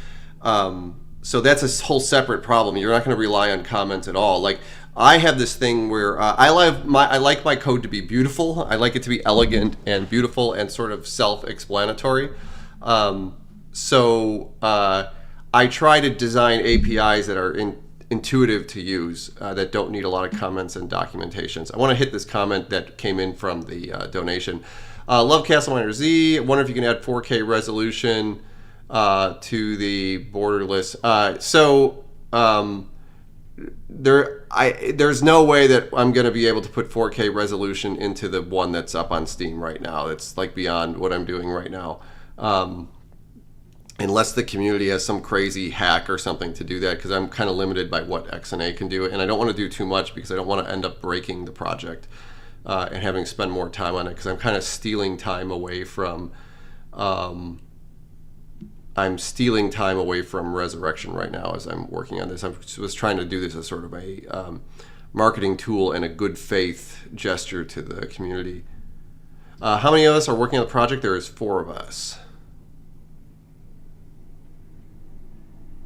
So that's a whole separate problem. You're not going to rely on comments at all. I have this thing where I like my code to be beautiful. I like it to be elegant and beautiful and sort of self-explanatory. So I try to design APIs that are intuitive to use, that don't need a lot of comments and documentations. I want to hit this comment that came in from the donation. Love Castleminer Z. I wonder if you can add 4K resolution to the borderless. There's no way that I'm going to be able to put 4K resolution into the one that's up on Steam right now. It's beyond what I'm doing right now. Unless the community has some crazy hack or something to do that, because I'm kind of limited by what XNA can do, and I don't want to do too much because I don't want to end up breaking the project and having to spend more time on it, because I'm kind of stealing time away from I'm stealing time away from Resurrection right now as I'm working on this. I was trying to do this as sort of a marketing tool and a good faith gesture to the community. How many of us are working on the project? There is 4 of us.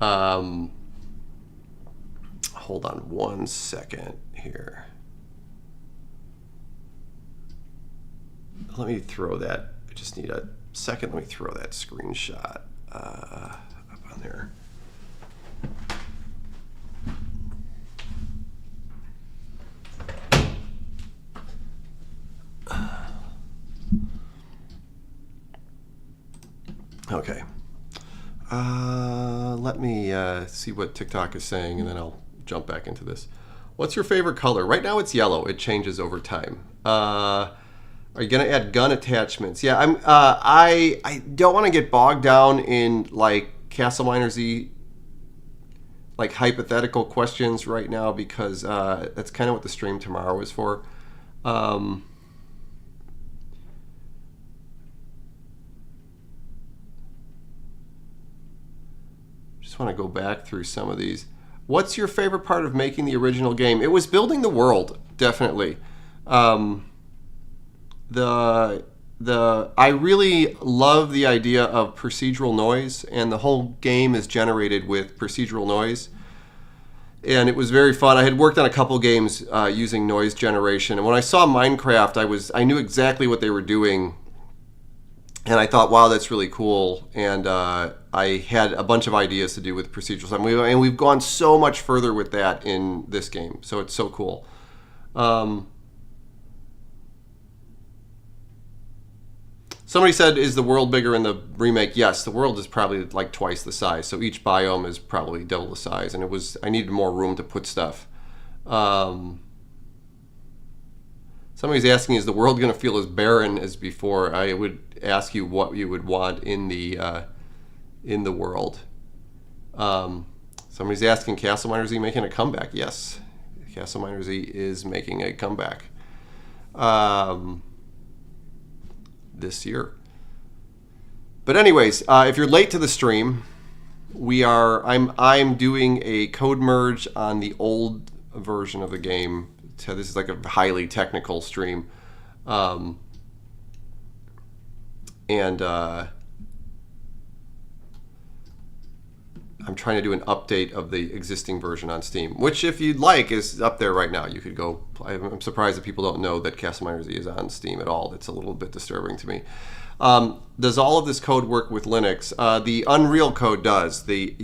Hold on 1 second here. Let me throw that. I just need a second. Let me throw that screenshot up on there. Okay. Let me see what TikTok is saying, and then I'll jump back into this. What's your favorite color? Right now it's yellow. It changes over time. Are you gonna add gun attachments? Yeah, I don't want to get bogged down in like Castle Miner Z, like hypothetical questions right now, because that's kind of what the stream tomorrow is for. Just want to go back through some of these. What's your favorite part of making the original game? It was building the world, definitely. I really love the idea of procedural noise, and the whole game is generated with procedural noise. And it was very fun. I had worked on a couple games using noise generation, and when I saw Minecraft, I knew exactly what they were doing, and I thought, wow, that's really cool. And I had a bunch of ideas to do with procedural stuff, and we've gone so much further with that in this game. So it's so cool. Somebody said, is the world bigger in the remake? Yes, the world is probably like twice the size. So each biome is probably double the size, and I needed more room to put stuff. Somebody's asking, is the world going to feel as barren as before? I would ask you what you would want in the world. Somebody's asking, Castle Miner Z making a comeback? Yes, Castle Miner Z is making a comeback this year. But anyways, if you're late to the stream, I'm doing a code merge on the old version of the game. So this is like a highly technical stream, and I'm trying to do an update of the existing version on Steam, which, if you'd like, is up there right now. You could go. I'm surprised that people don't know that Castle Miner Z is on Steam at all. It's a little bit disturbing to me. Does all of this code work with Linux? The Unreal code does. The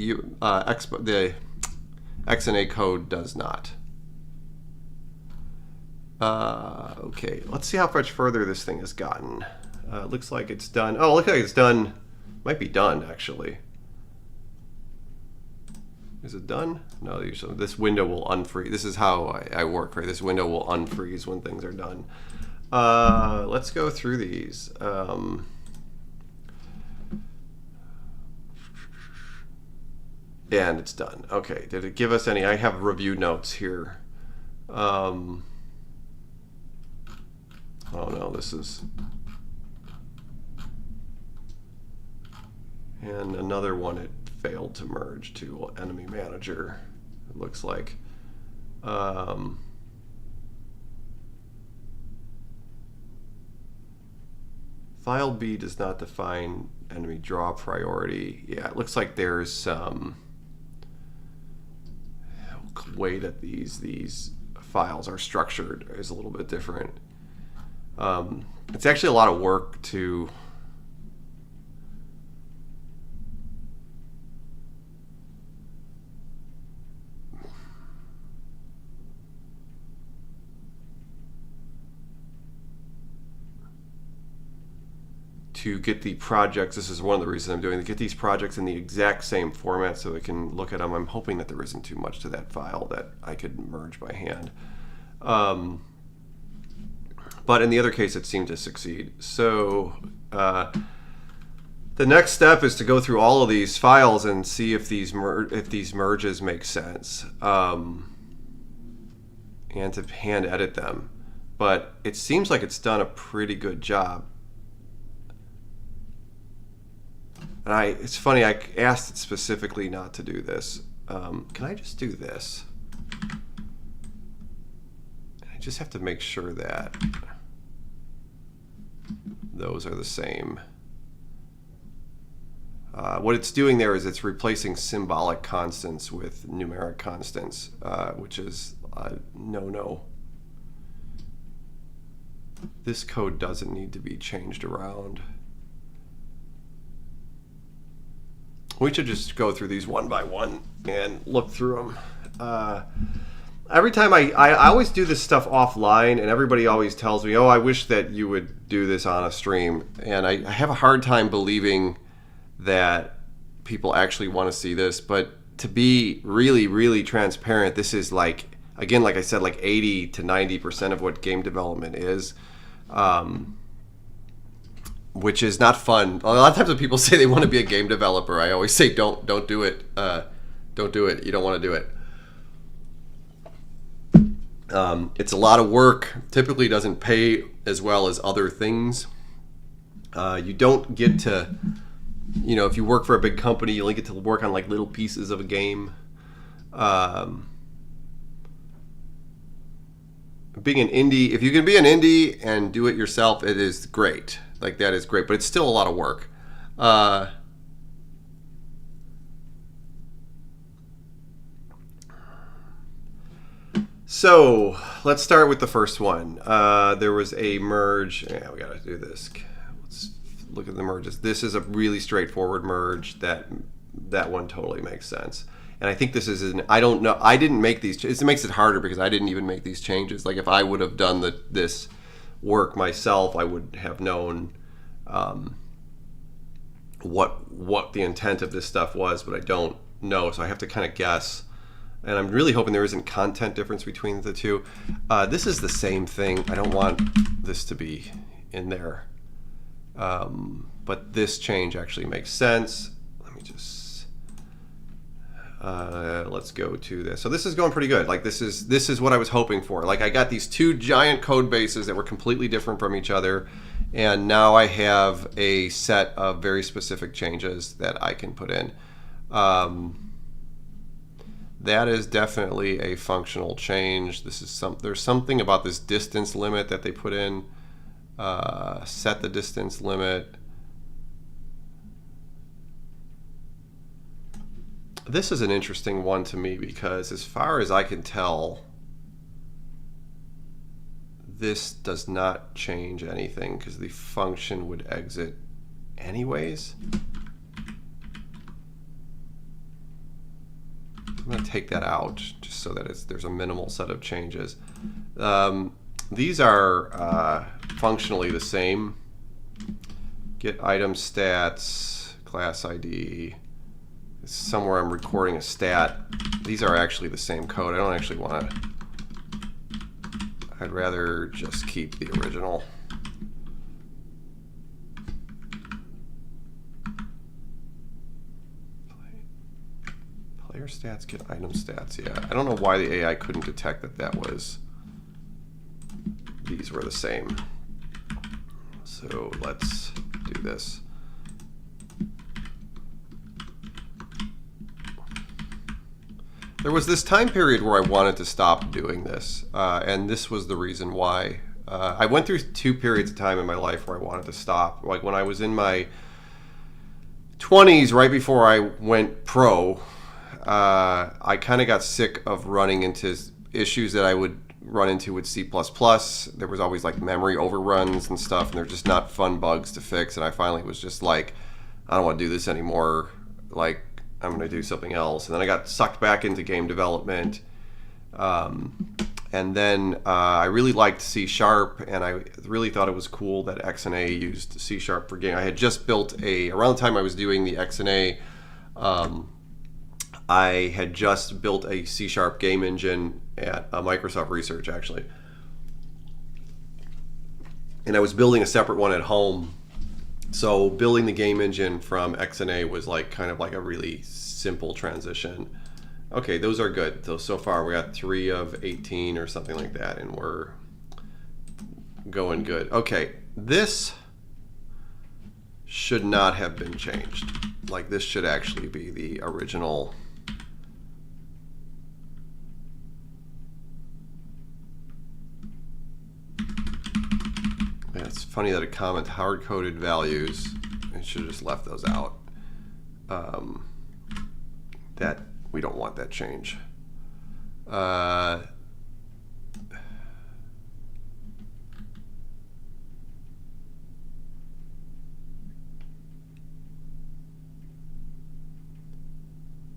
XNA code does not. Okay, let's see how much further this thing has gotten. Looks like it's done. Oh, look like it's done. Might be done, actually. Is it done? No, usually this window will unfreeze. This is how I work, right? This window will unfreeze when things are done. Let's go through these. And it's done. Okay, did it give us any? I have review notes here. Oh no, this is... And another one, it failed to merge to enemy manager, it looks like. File B does not define enemy draw priority. Yeah, it looks like there's some way that these files are structured is a little bit different. It's actually a lot of work to get the projects. This is one of the reasons I'm doing it, to get these projects in the exact same format so I can look at them. I'm hoping that there isn't too much to that file that I could merge by hand. But in the other case, it seemed to succeed. So the next step is to go through all of these files and see if these merges make sense, and to hand edit them. But it seems like it's done a pretty good job. And it's funny, I asked it specifically not to do this. Can I just do this? I just have to make sure that those are the same. What it's doing there is it's replacing symbolic constants with numeric constants, which is no. This code doesn't need to be changed around. We should just go through these one by one and look through them. Every time I always do this stuff offline, and everybody always tells me, oh, I wish that you would do this on a stream. And I have a hard time believing that people actually want to see this. But to be really, really transparent, this is like, again, like I said, like 80 to 90% of what game development is. Which is not fun. A lot of times when people say they want to be a game developer, I always say don't do it. Don't do it. You don't want to do it. It's a lot of work. Typically doesn't pay as well as other things. You don't get to, if you work for a big company, you only get to work on like little pieces of a game. Being an indie, if you can be an indie and do it yourself, it is great. Like, that is great, but it's still a lot of work. So let's start with the first one. There was a merge. Yeah, we got to do this. Let's look at the merges. This is a really straightforward merge. That one totally makes sense. And I think this is I don't know. I didn't make these. It makes it harder because I didn't even make these changes. Like, if I would have done this work myself, I would have known what the intent of this stuff was, but I don't know, so I have to kind of guess. And I'm really hoping there isn't content difference between the two. This is the same thing. I don't want this to be in there, but this change actually makes sense. Let me just let's go to this. So this is going pretty good. Like, this is what I was hoping for. Like, I got these two giant code bases that were completely different from each other, and now I have a set of very specific changes that I can put in. That is definitely a functional change. There's something about this distance limit that they put in. Set the distance limit. This is an interesting one to me because, as far as I can tell, this does not change anything because the function would exit anyways. I'm going to take that out just so that there's a minimal set of changes. These are functionally the same. Get item stats, class ID. Somewhere I'm recording a stat. These are actually the same code. I don't actually want to. I'd rather just keep the original. Player stats, get item stats. Yeah, I don't know why the AI couldn't detect that these were the same. So let's do this. There was this time period where I wanted to stop doing this, and this was the reason why. I went through 2 periods of time in my life where I wanted to stop. Like, when I was in my 20s, right before I went pro, I kind of got sick of running into issues that I would run into with C++. There was always like memory overruns and stuff, and they're just not fun bugs to fix. And I finally was just like, I don't want to do this anymore. Like, I'm going to do something else. And then I got sucked back into game development. And then I really liked C#, and I really thought it was cool that XNA used C# for game. I had just built around the time I was doing the XNA, I had just built a C# game engine at Microsoft Research, actually. And I was building a separate one at home. So building the game engine from XNA was like kind of like a really simple transition. Okay, those are good. So far we got 3 of 18 or something like that, and we're going good. Okay, this should not have been changed. like this should actually be the original. Yeah, it's funny that it comments hard-coded values. I should have just left those out. That we don't want that change.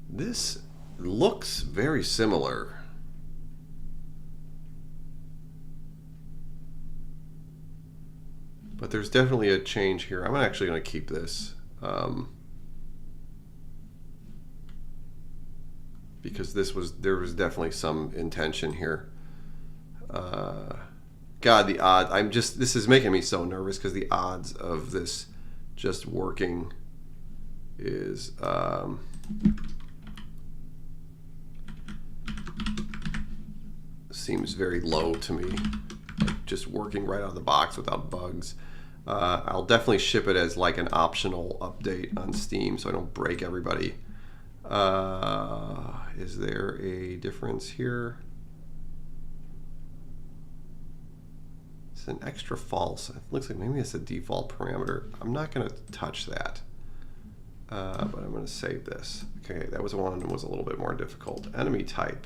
This looks very similar. But there's definitely a change here. I'm actually going to keep this. Because there was definitely some intention here. God, the odds. This is making me so nervous because the odds of this just working is seems very low to me. Like just working right out of the box without bugs. I'll definitely ship it as like an optional update on Steam so I don't break everybody. Is there a difference here? It's an extra false. It looks like maybe it's a default parameter. I'm not going to touch that. But I'm going to save this. Okay, that was one that was a little bit more difficult. Enemy type.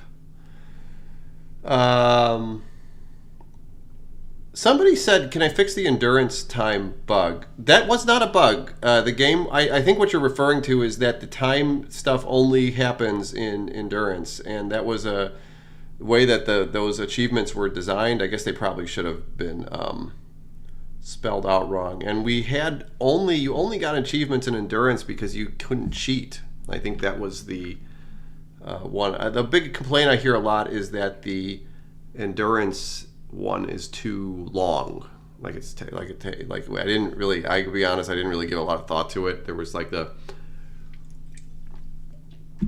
Somebody said, can I fix the endurance time bug? That was not a bug. The game, I think what you're referring to is that the time stuff only happens in endurance, and that was a way that those achievements were designed. I guess they probably should have been spelled out wrong. And you only got achievements in endurance because you couldn't cheat. I think that was the one. The big complaint I hear a lot is that the endurance one is too long. I didn't really. I could be honest. I didn't really give a lot of thought to it. There was like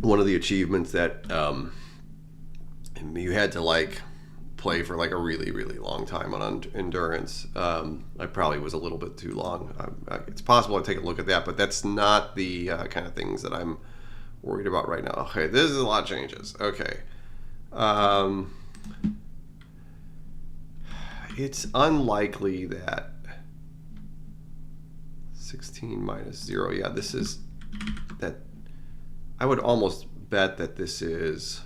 one of the achievements that you had to like play for like a really long time on endurance. I probably was a little bit too long. It's possible I take a look at that, but that's not the kind of things that I'm worried about right now. Okay, this is a lot of changes. Okay. It's unlikely that 16 minus 0, yeah, this is that. I would almost bet that this is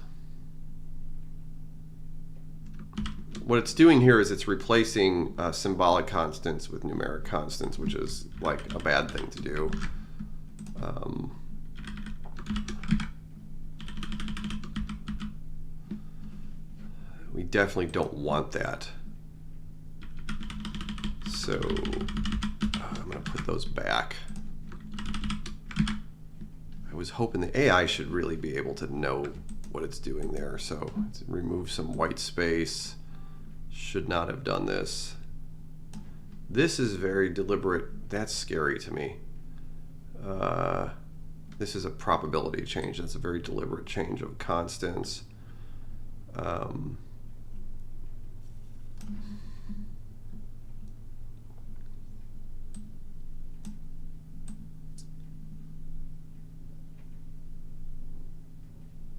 what it's doing here is it's replacing symbolic constants with numeric constants, which is like a bad thing to do. We definitely don't want that. So I'm going to put those back. I was hoping the AI should really be able to know what it's doing there. So remove some white space. Should not have done this. This is very deliberate. That's scary to me. This is a probability change. That's a very deliberate change of constants.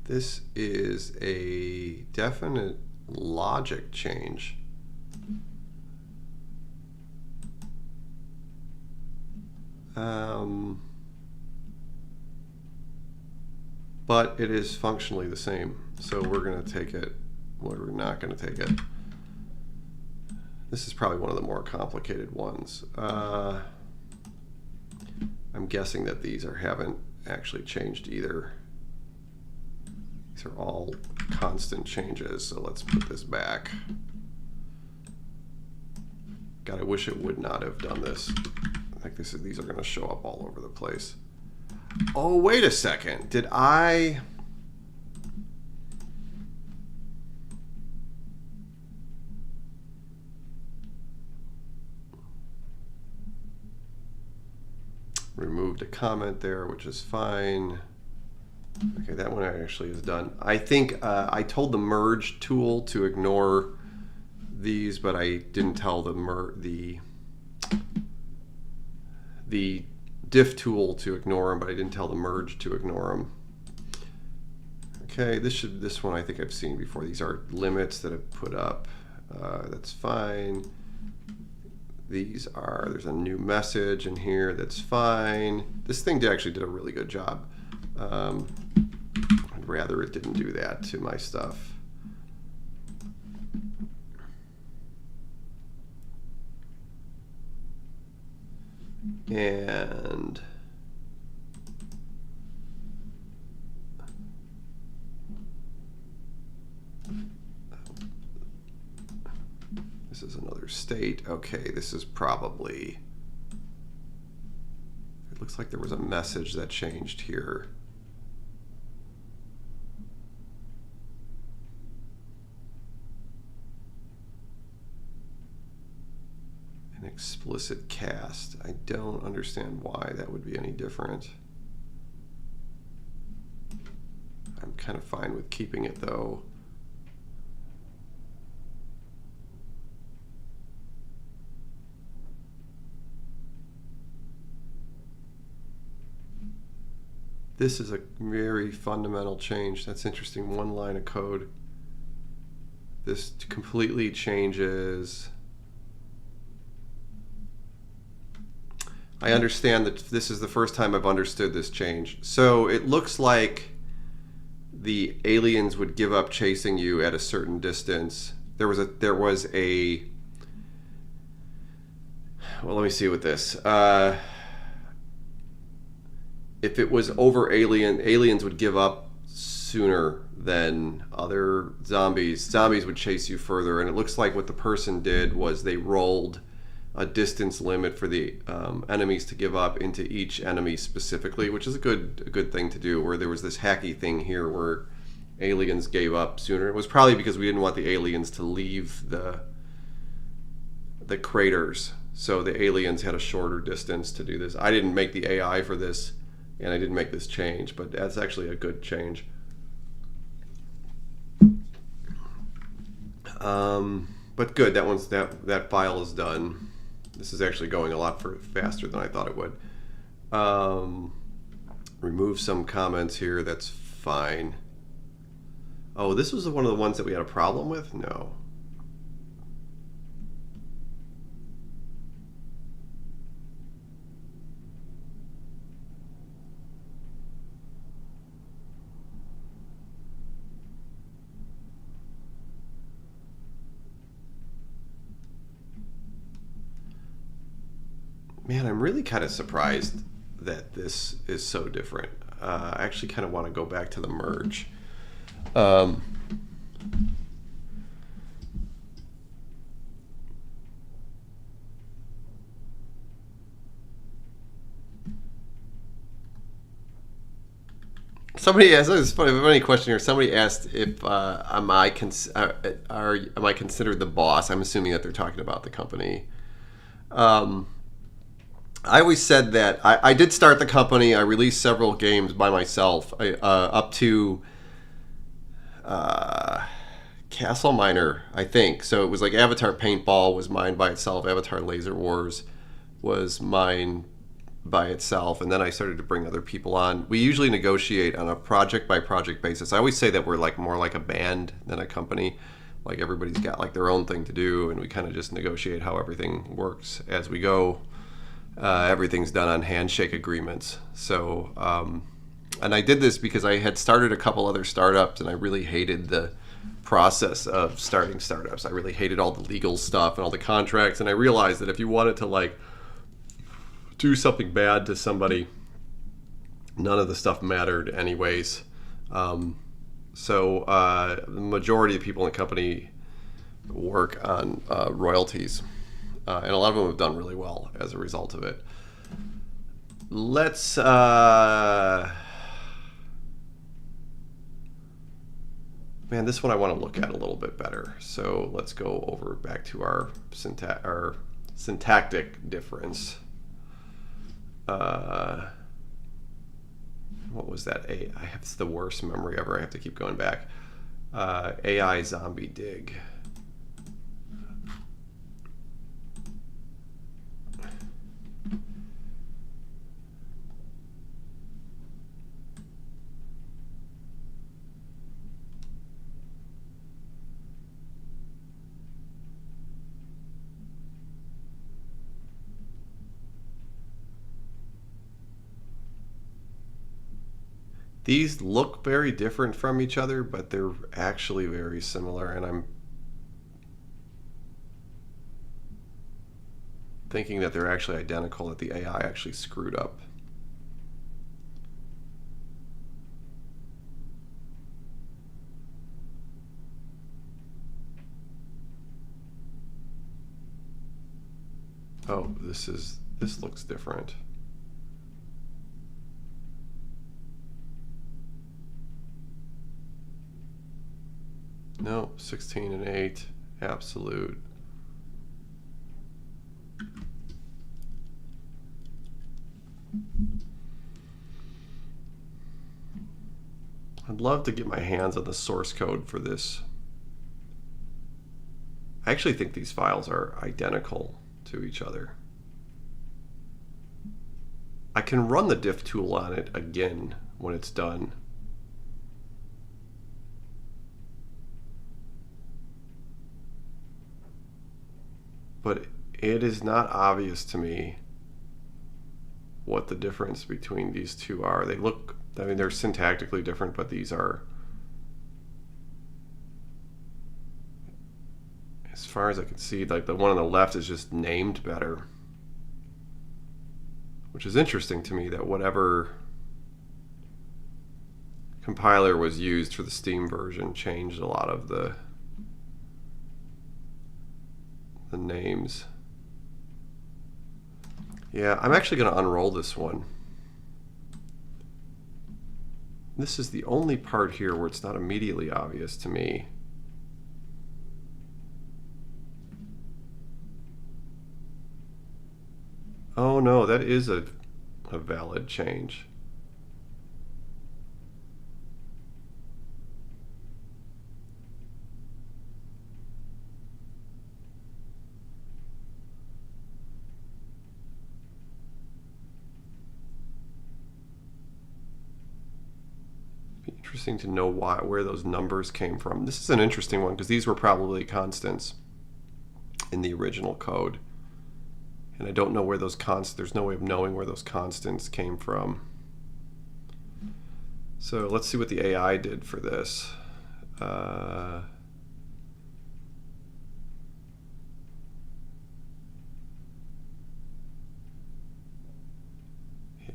This is a definite logic change. But it is functionally the same. So we're going to take it. We're not going to take it. This is probably one of the more complicated ones. I'm guessing that these haven't actually changed either. These are all constant changes, so let's put this back. God, I wish it would not have done this. Like these are going to show up all over the place. Oh, wait a second. Did I... removed a comment there, which is fine. Okay, that one actually is done. I think I told the merge tool to ignore these, but I didn't tell the diff tool to ignore them, but I didn't tell the merge to ignore them. Okay, this one I think I've seen before. These are limits that I've put up. That's fine. These are, there's a new message in here, that's fine. This thing actually did a really good job. I'd rather it didn't do that to my stuff. And this is another state. Okay, this is probably, it looks like there was a message that changed here. An explicit cast. I don't understand why that would be any different. I'm kind of fine with keeping it though. This is a very fundamental change. That's interesting. One line of code. This completely changes. I understand that this is the first time I've understood this change. So it looks like the aliens would give up chasing you at a certain distance. There was a well, let me see with this. If it was over aliens would give up sooner than other zombies. Zombies would chase you further, and it looks like what the person did was they rolled a distance limit for the enemies to give up into each enemy specifically, which is a good thing to do. Where there was this hacky thing here where aliens gave up sooner. It was probably because we didn't want the aliens to leave the craters, so the aliens had a shorter distance to do this. I didn't make the AI for this, and I didn't make this change, but that's actually a good change. But good, that file is done. This is actually going a lot faster than I thought it would. Remove some comments here, that's fine. Oh, this was one of the ones that we had a problem with? No. Man, I'm really kind of surprised that this is so different. I actually kind of want to go back to the merge. Somebody asked, it's funny question here. Somebody asked if am I considered the boss? I'm assuming that they're talking about the company. I always said that I did start the company. I released several games by myself, up to Castle Miner, I think. So it was like Avatar Paintball was mine by itself. Avatar Laser Wars was mine by itself. And then I started to bring other people on. We usually negotiate on a project by project basis. I always say that we're like more like a band than a company. Like everybody's got like their own thing to do, and we kind of just negotiate how everything works as we go. Everything's done on handshake agreements. So, and I did this because I had started a couple other startups, and I really hated the process of starting startups. I really hated all the legal stuff and all the contracts, and I realized that if you wanted to like do something bad to somebody, none of the stuff mattered anyways. So the majority of people in the company work on royalties. And a lot of them have done really well as a result of it. Let's man, this one I want to look at a little bit better. So let's go over back to our syntactic difference. What was that? I have the worst memory ever. I have to keep going back. AI zombie dig. These look very different from each other, but they're actually very similar, and I'm thinking that they're actually identical, that the AI actually screwed up. Oh, this looks different. No, 16 and 8, absolute. I'd love to get my hands on the source code for this. I actually think these files are identical to each other. I can run the diff tool on it again when it's done. But it is not obvious to me what the difference between these two are. They look, I mean, they're syntactically different, but these are, as far as I can see, like the one on the left is just named better, which is interesting to me, that whatever compiler was used for the Steam version changed a lot of the names. Yeah, I'm actually going to unroll this one. This is the only part here where it's not immediately obvious to me. Oh no, that is a valid change. Interesting to know where those numbers came from. This is an interesting one because these were probably constants in the original code, and I don't know where those constants, there's no way of knowing where those constants came from. So let's see what the AI did for this.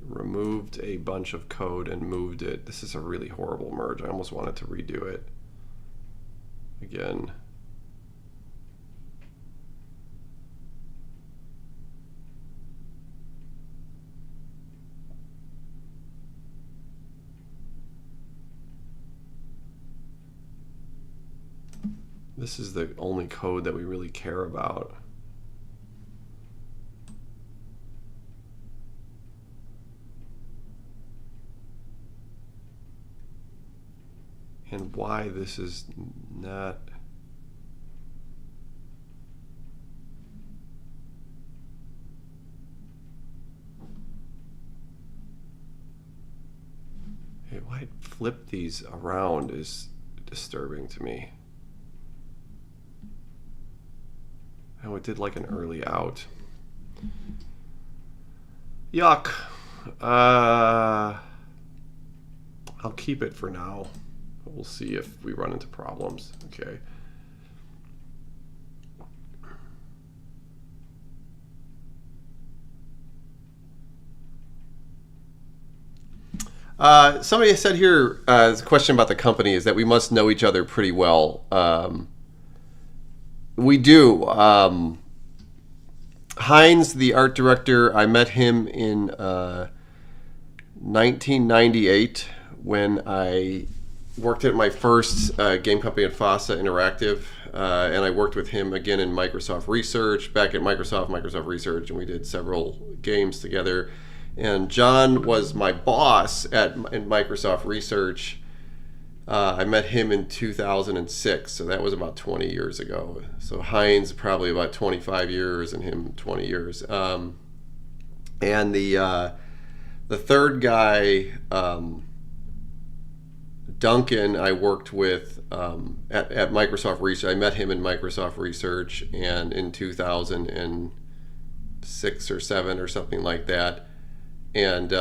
Removed a bunch of code and moved it. This is a really horrible merge. I almost wanted to redo it again. This is the only code that we really care about. And why this is not. Hey, why it flipped these around is disturbing to me. Oh, it did like an early out. Yuck. I'll keep it for now. We'll see if we run into problems. Okay. Somebody said here, there's a question about the company, is that we must know each other pretty well. We do. Heinz, the art director, I met him in 1998 when I worked at my first game company at FASA Interactive, and I worked with him again in Microsoft Research, back at Microsoft Research, and we did several games together. And John was my boss in Microsoft Research. I met him in 2006, so that was about 20 years ago. So Heinz probably about 25 years, and him 20 years. And the third guy, Duncan, I worked with at Microsoft Research. I met him in Microsoft Research, and in 2006 or 7 or something like that. and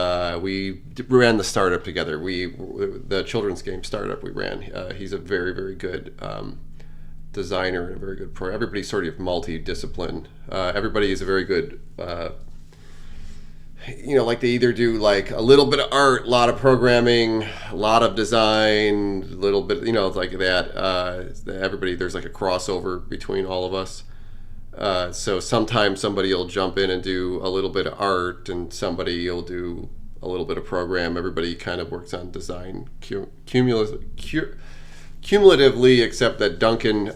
we ran the startup together. The children's game startup we ran. He's a very, very good designer and a very good pro. Everybody's sort of multi-discipline. Everybody is a very good. Like they either do like a little bit of art, a lot of programming, a lot of design, a little bit, like that. Everybody, there's like a crossover between all of us. So sometimes somebody will jump in and do a little bit of art, and somebody will do a little bit of program. Everybody kind of works on design cumulatively, except that Duncan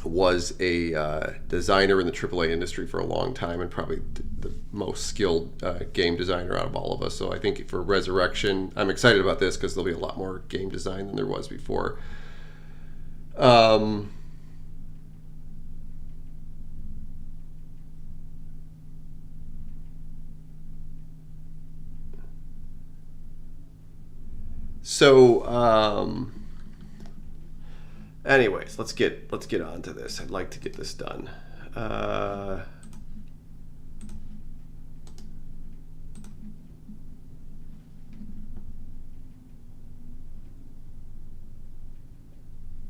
was a designer in the AAA industry for a long time, and probably the most skilled game designer out of all of us. So I think for Resurrection, I'm excited about this because there'll be a lot more game design than there was before. Anyways, let's get on to this. I'd like to get this done.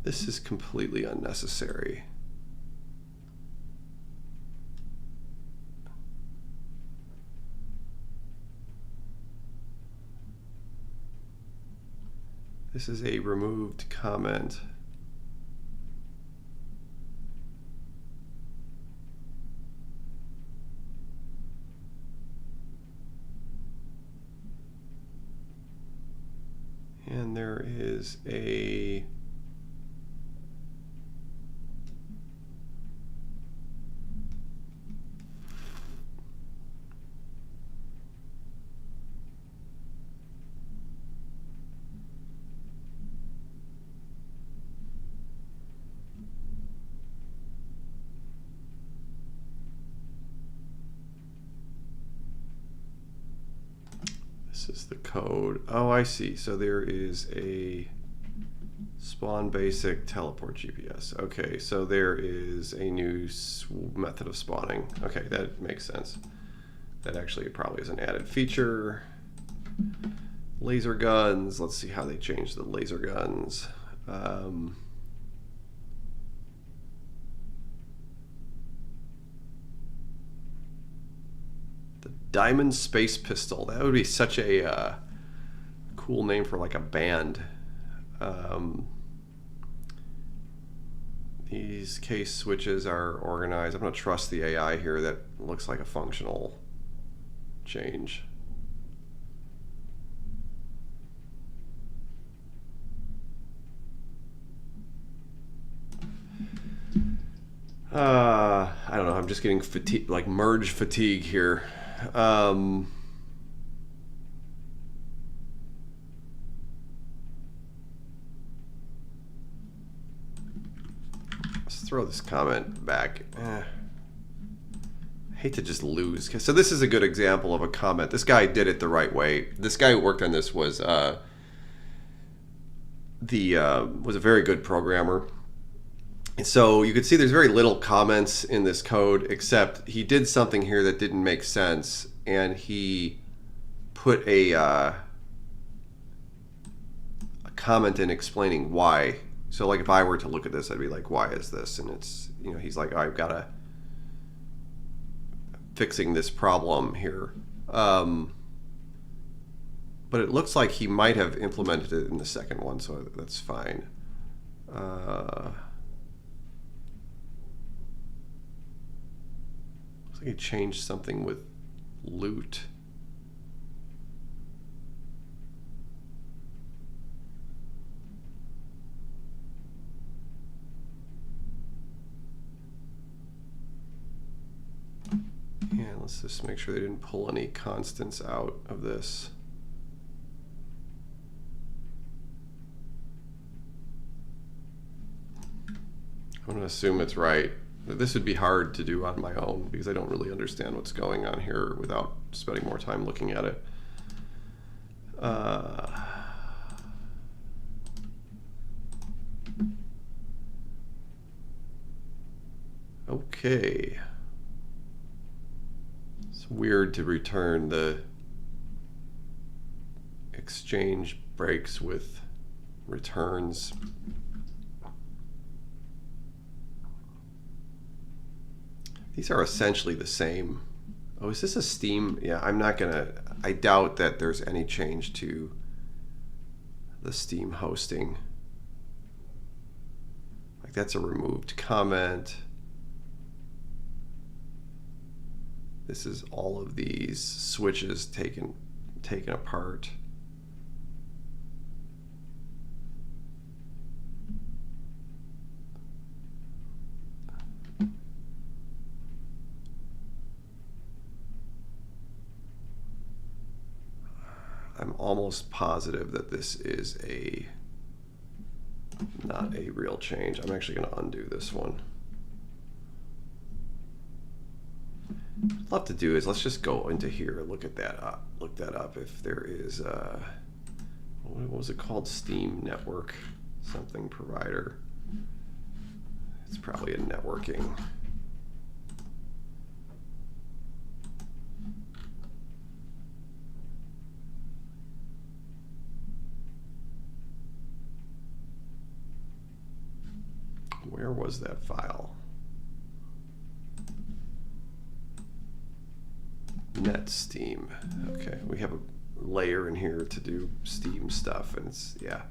This is completely unnecessary. This is a removed comment. And there is a this is the code. Oh, I see. So there is a spawn basic teleport GPS. Okay, so there is a new method of spawning. Okay, that makes sense. That actually probably is an added feature. Laser guns. Let's see how they change the laser guns. The Diamond Space Pistol. That would be such a cool name for like a band. These case switches are organized. I'm going to trust the AI here. That looks like a functional change. I don't know. I'm just getting fatigue, like merge fatigue here. Let's throw this comment back. I hate to just lose. So this is a good example of a comment. This guy did it the right way. This guy who worked on this was was a very good programmer. And so you could see there's very little comments in this code, except he did something here that didn't make sense, and he put a comment in explaining why. So like if I were to look at this, I'd be like, why is this? And it's, he's like, I've got to fixing this problem here. But it looks like he might have implemented it in the second one, so that's fine. He changed something with loot. Yeah, let's just make sure they didn't pull any constants out of this. I'm going to assume it's right. This would be hard to do on my own because I don't really understand what's going on here without spending more time looking at it. Okay. It's weird to return the exchange breaks with returns. These are essentially the same. Oh, is this a Steam? Yeah, I'm not gonna, I doubt that there's any change to the Steam hosting. Like, that's a removed comment. This is all of these switches taken apart. I'm almost positive that this is not a real change. I'm actually going to undo this one. What I'd love to do is let's just go into here and look that up if there is what was it called? Steam network something provider. It's probably a networking. Where was that file? Net Steam. Okay, we have a layer in here to do Steam stuff, and it's, yeah.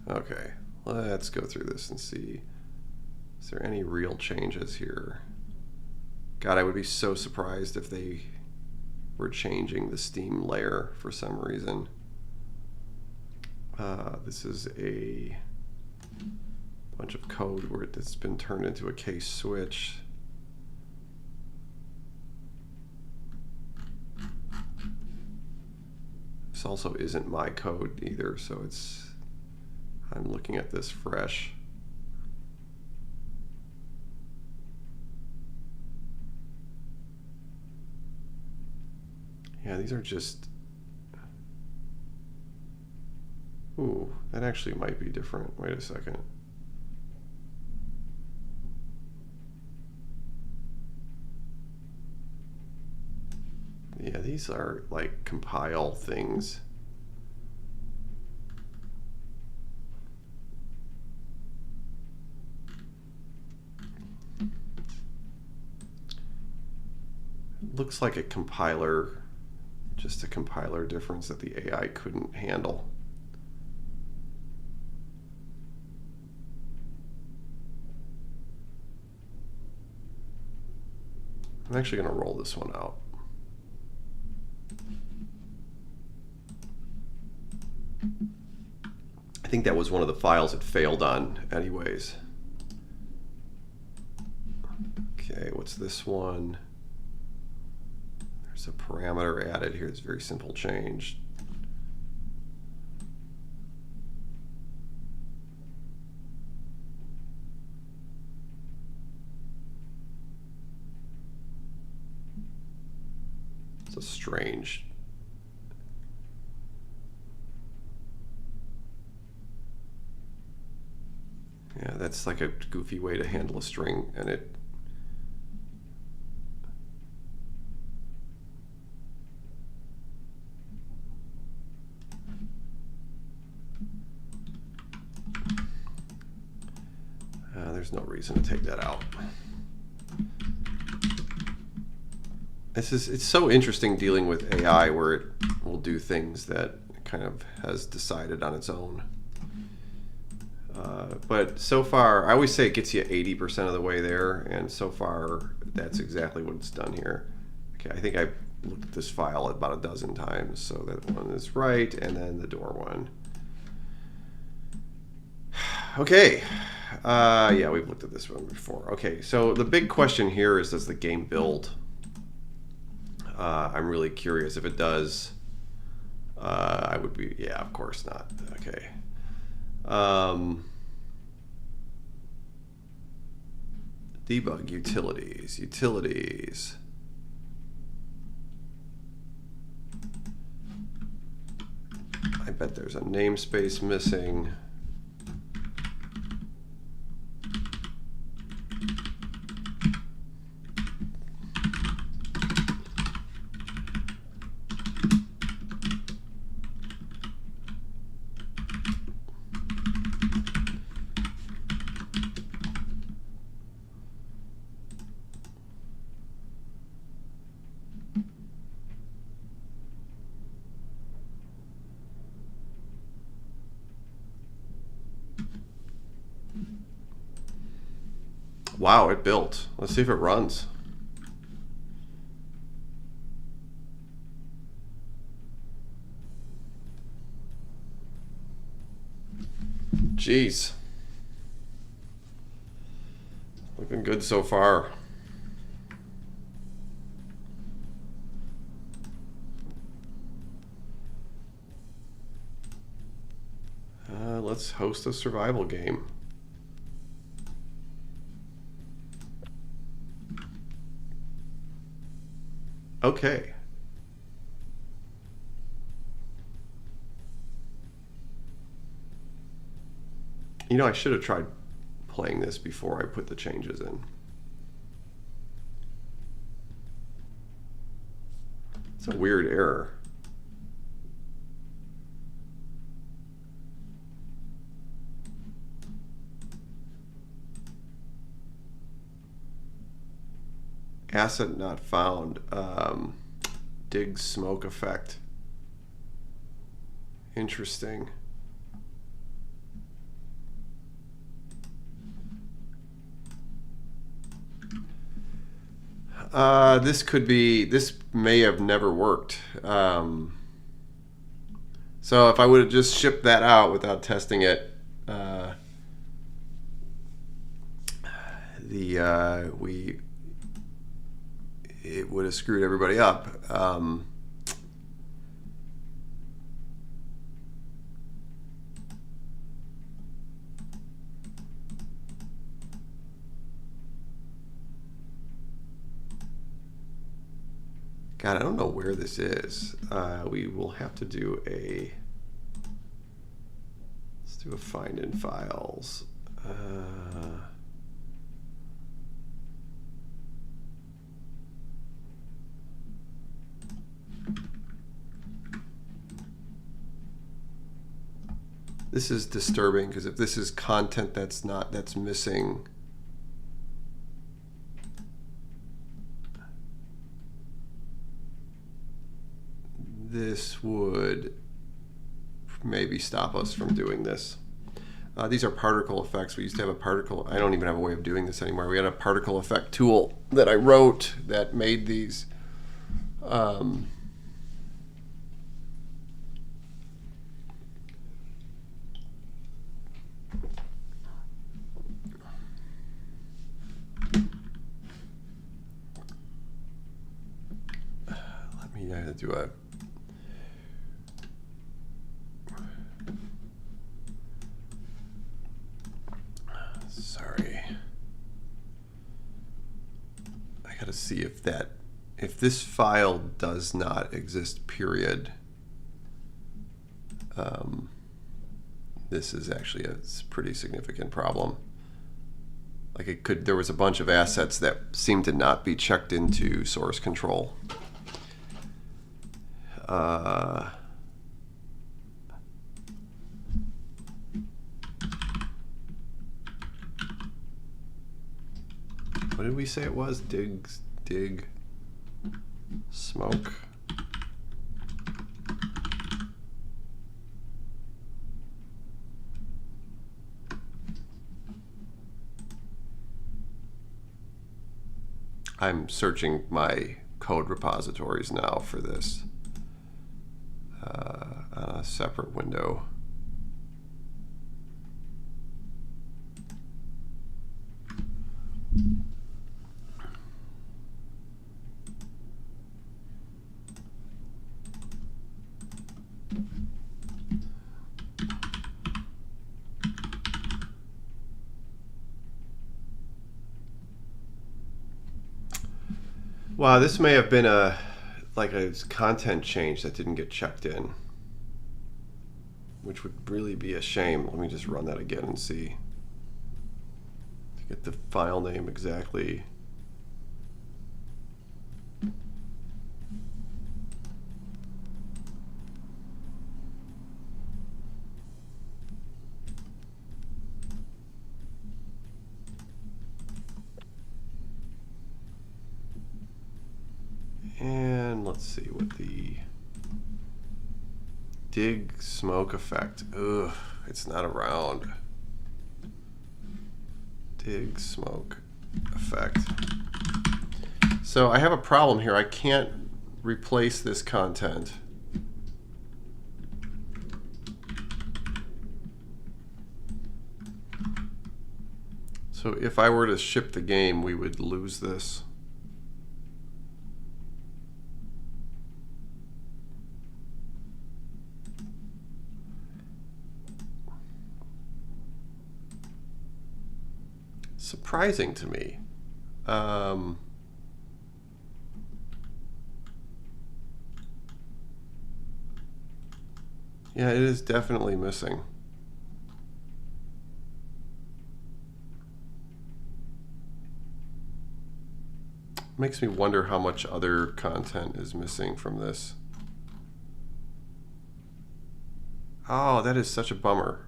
Okay, let's go through this and see. Is there any real changes here? God, I would be so surprised if they were changing the Steam layer for some reason. This is a bunch of code where it's been turned into a case switch. This also isn't my code either, so I'm looking at this fresh. Yeah, these are just, ooh, that actually might be different. Wait a second. Yeah, these are like compile things. Looks like a compiler, just a compiler difference that the AI couldn't handle. I'm actually going to roll this one out. I think that was one of the files it failed on anyways. Okay, what's this one? There's a parameter added here. It's a very simple change. It's a strange. Yeah, that's like a goofy way to handle a string, and it there's no reason to take that out. It's so interesting dealing with AI where it will do things that it kind of has decided on its own. But so far, I always say it gets you 80% of the way there, and so far that's exactly what it's done here. Okay, I think I looked at this file about a dozen times, so that one is right, and then the door one. Okay, yeah, we've looked at this one before. Okay, so the big question here is, does the game build? I'm really curious if it does. I would be, yeah, of course not. Okay. Debug utilities. Utilities. I bet there's a namespace missing. Wow, it built. Let's see if it runs. Jeez. Looking good so far. Let's host a survival game. Okay. You know, I should have tried playing this before I put the changes in. It's a weird error. Asset not found. Dig smoke effect. Interesting. This may have never worked. So if I would have just shipped that out without testing it, it would have screwed everybody up. God, I don't know where this is. We will have to do let's do a find in files. This is disturbing because if this is content that's missing, this would maybe stop us from doing this. These are particle effects. We used to have a particle. I don't even have a way of doing this anymore. We had a particle effect tool that I wrote that made these. Let me do a. Sorry. I gotta see if this file does not exist, period. This is actually a pretty significant problem. Like there was a bunch of assets that seemed to not be checked into source control. What did we say it was? Dig smoke. I'm searching my code repositories now for this on a separate window. Wow, this may have been a content change that didn't get checked in, which would really be a shame. Let me just run that again and see to get the file name exactly. And let's see what the dig smoke effect. Ugh, it's not around. Dig smoke effect. So I have a problem here. I can't replace this content. So if I were to ship the game, we would lose this. Surprising to me. Yeah, it is definitely missing. Makes me wonder how much other content is missing from this. Oh, that is such a bummer.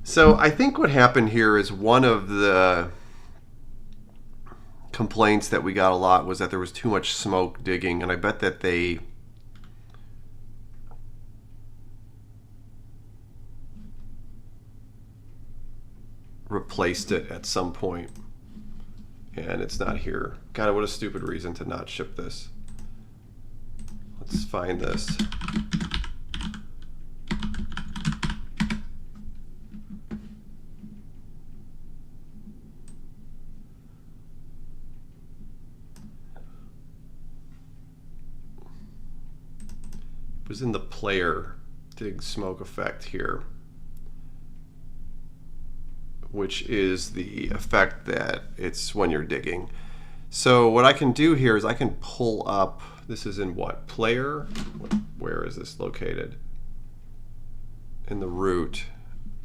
So I think what happened here is one of the complaints that we got a lot was that there was too much smoke digging, and I bet that they replaced it at some point, and it's not here. God, what a stupid reason to not ship this. Let's find this. Was in the player dig smoke effect here, which is the effect that it's when you're digging. So what I can do here is I can pull up, this is in what, player? Where is this located? In the root.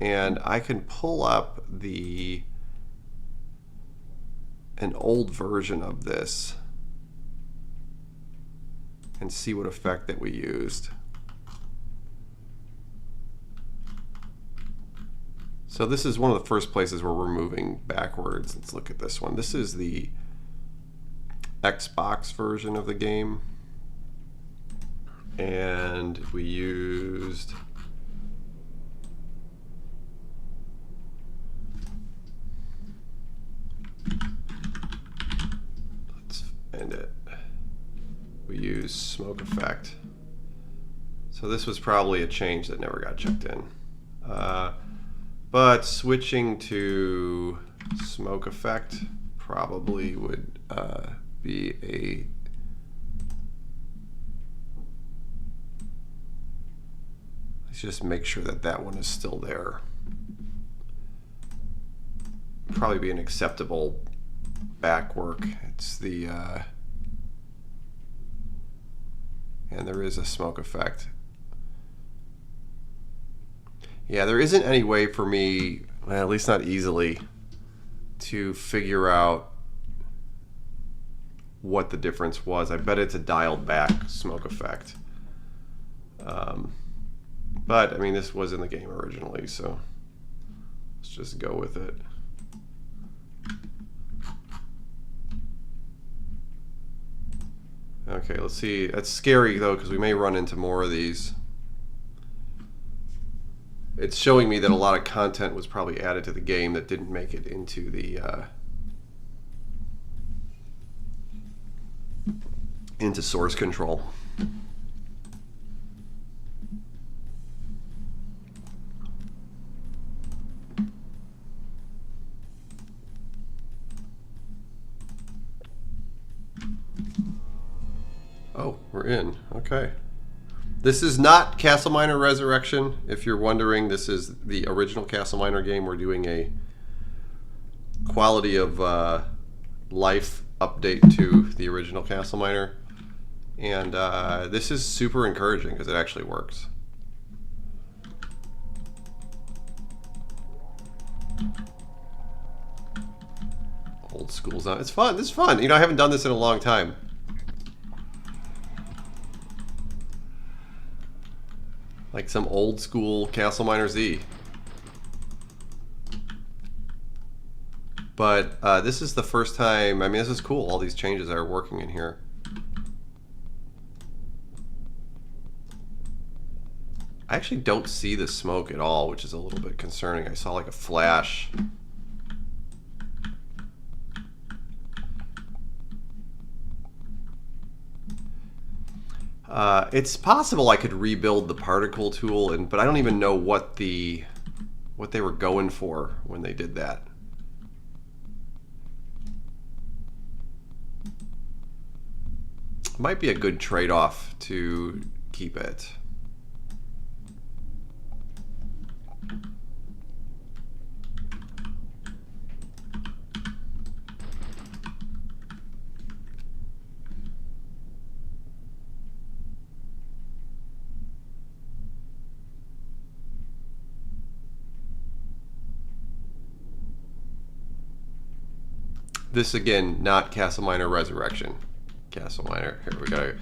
And I can pull up an old version of this and see what effect that we used. So this is one of the first places where we're moving backwards. Let's look at this one. This is the Xbox version of the game. And we used let's find it. We use smoke effect. So this was probably a change that never got checked in. But switching to smoke effect probably would be a let's just make sure that that one is still there. Probably be an acceptable back work. It's the and there is a smoke effect. Yeah, there isn't any way for me, well, at least not easily, to figure out what the difference was. I bet it's a dialed back smoke effect. But, I mean, this was in the game originally, so let's just go with it. Okay, let's see. That's scary, though, because we may run into more of these. It's showing me that a lot of content was probably added to the game that didn't make it into the into source control. Oh, we're in. Okay. This is not Castle Miner Resurrection. If you're wondering, this is the original Castle Miner game. We're doing a quality of life update to the original Castle Miner. And this is super encouraging because it actually works. Old school's on. It's fun. This is fun. You know, I haven't done this in a long time. Like some old school Castle Miner Z. But this is the first time, I mean, this is cool. All these changes are working in here. I actually don't see the smoke at all, which is a little bit concerning. I saw like a flash. It's possible I could rebuild the particle tool, but I don't even know what they were going for when they did that. Might be a good trade-off to keep it. This again, not Castle Miner Resurrection. Castle Miner. Here we go.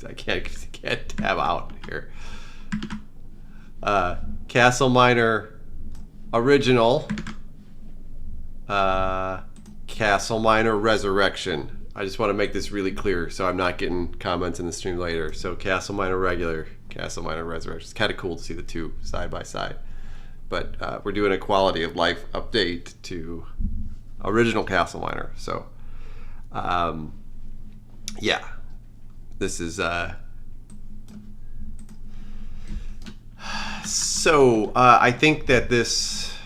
I can't tab out here. Castle Miner Original. Castle Miner Resurrection. I just want to make this really clear so I'm not getting comments in the stream later. So Castle Miner Regular, Castle Miner Resurrection. It's kind of cool to see the two side by side. But we're doing a quality of life update to original Castle Miner. So, yeah, this is so I think that this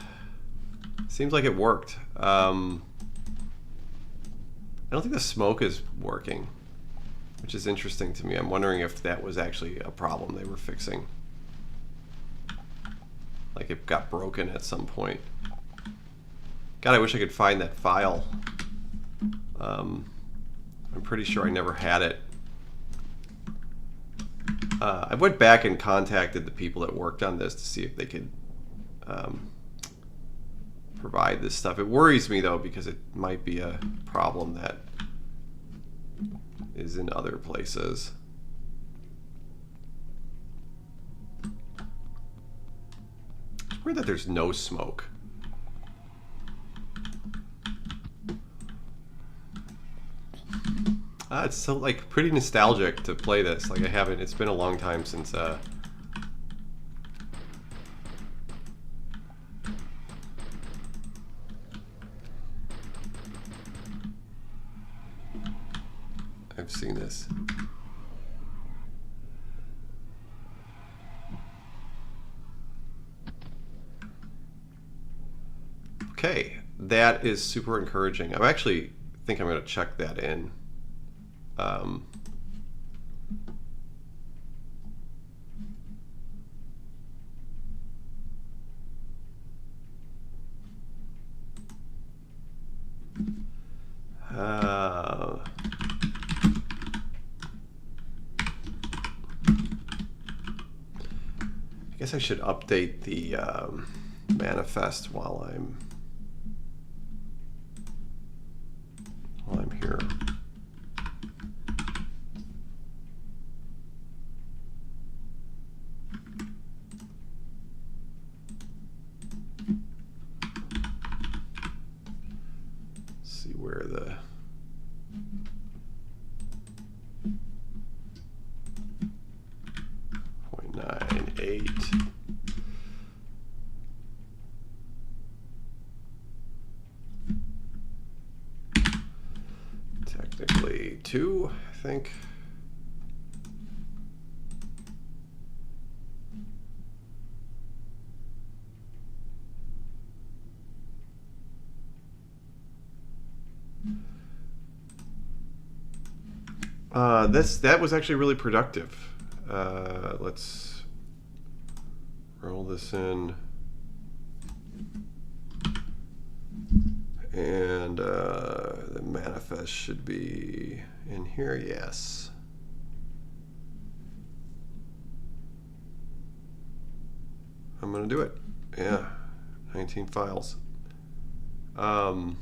seems like it worked. I don't think the smoke is working, which is interesting to me. I'm wondering if that was actually a problem they were fixing. Like it got broken at some point. God, I wish I could find that file. I'm pretty sure I never had it. I went back and contacted the people that worked on this to see if they could provide this stuff. It worries me though, because it might be a problem that is in other places. It's weird that there's no smoke. It's so like pretty nostalgic to play this. Like I haven't. It's been a long time since. I've seen this. Okay, that is super encouraging. I actually think I'm going to check that in. I guess I should update the manifest while I'm here. See where the .98. Technically 2, I think. That was actually really productive. Let's roll this in. And the manifest should be in here, yes. I'm gonna do it. Yeah, 19 files. I'm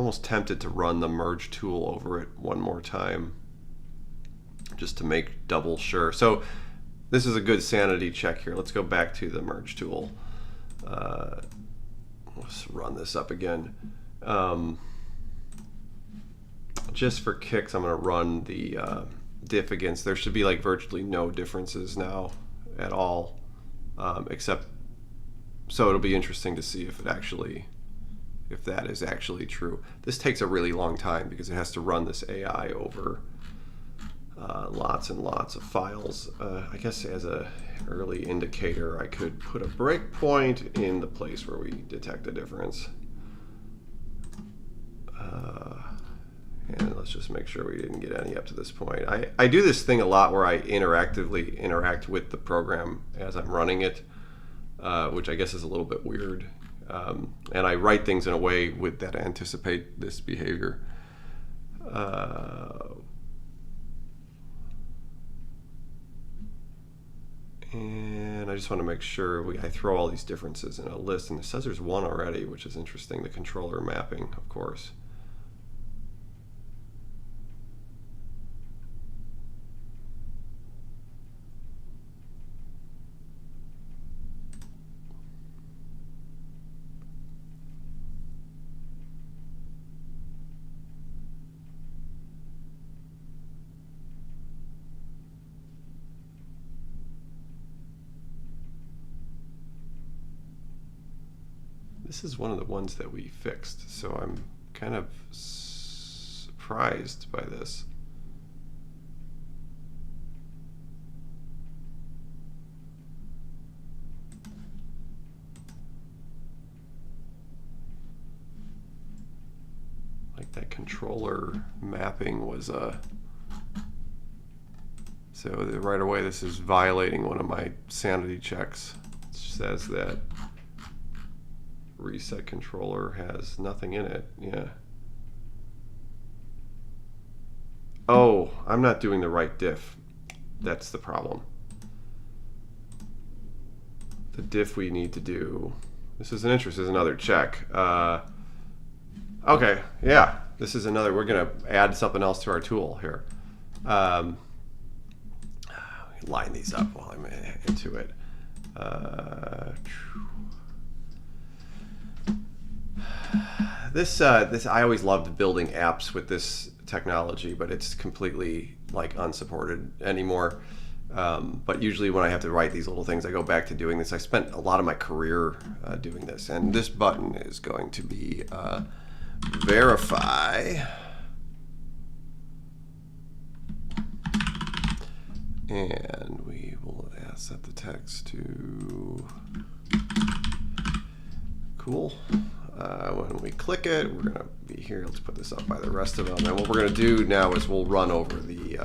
almost tempted to run the merge tool over it one more time, just to make double sure. So this is a good sanity check here. Let's go back to the merge tool. Let's run this up again. Just for kicks, I'm going to run the diff against. There should be like virtually no differences now at all, except, so it'll be interesting to see if it actually, if that is actually true. This takes a really long time because it has to run this AI over lots and lots of files. I guess as a early indicator, I could put a breakpoint in the place where we detect a difference. And let's just make sure we didn't get any up to this point. I do this thing a lot where I interactively interact with the program as I'm running it, which I guess is a little bit weird. And I write things in a way that anticipate this behavior. And I just want to make sure I throw all these differences in a list. And it says there's one already, which is interesting, the controller mapping, of course. This is one of the ones that we fixed, so I'm kind of surprised by this. Like that controller mapping was so right away this is violating one of my sanity checks. It says that reset controller has nothing in it. Yeah. Oh, I'm not doing the right diff. That's the problem. The diff we need to do. This is another check. Okay, yeah. This is another. We're gonna add something else to our tool here. Line these up while I'm into it. This I always loved building apps with this technology, but it's completely like unsupported anymore. But usually when I have to write these little things, I go back to doing this. I spent a lot of my career doing this, and this button is going to be verify. And we will set the text to cool. When we click it, we're going to be here. Let's put this up by the rest of them. And what we're going to do now is we'll run over the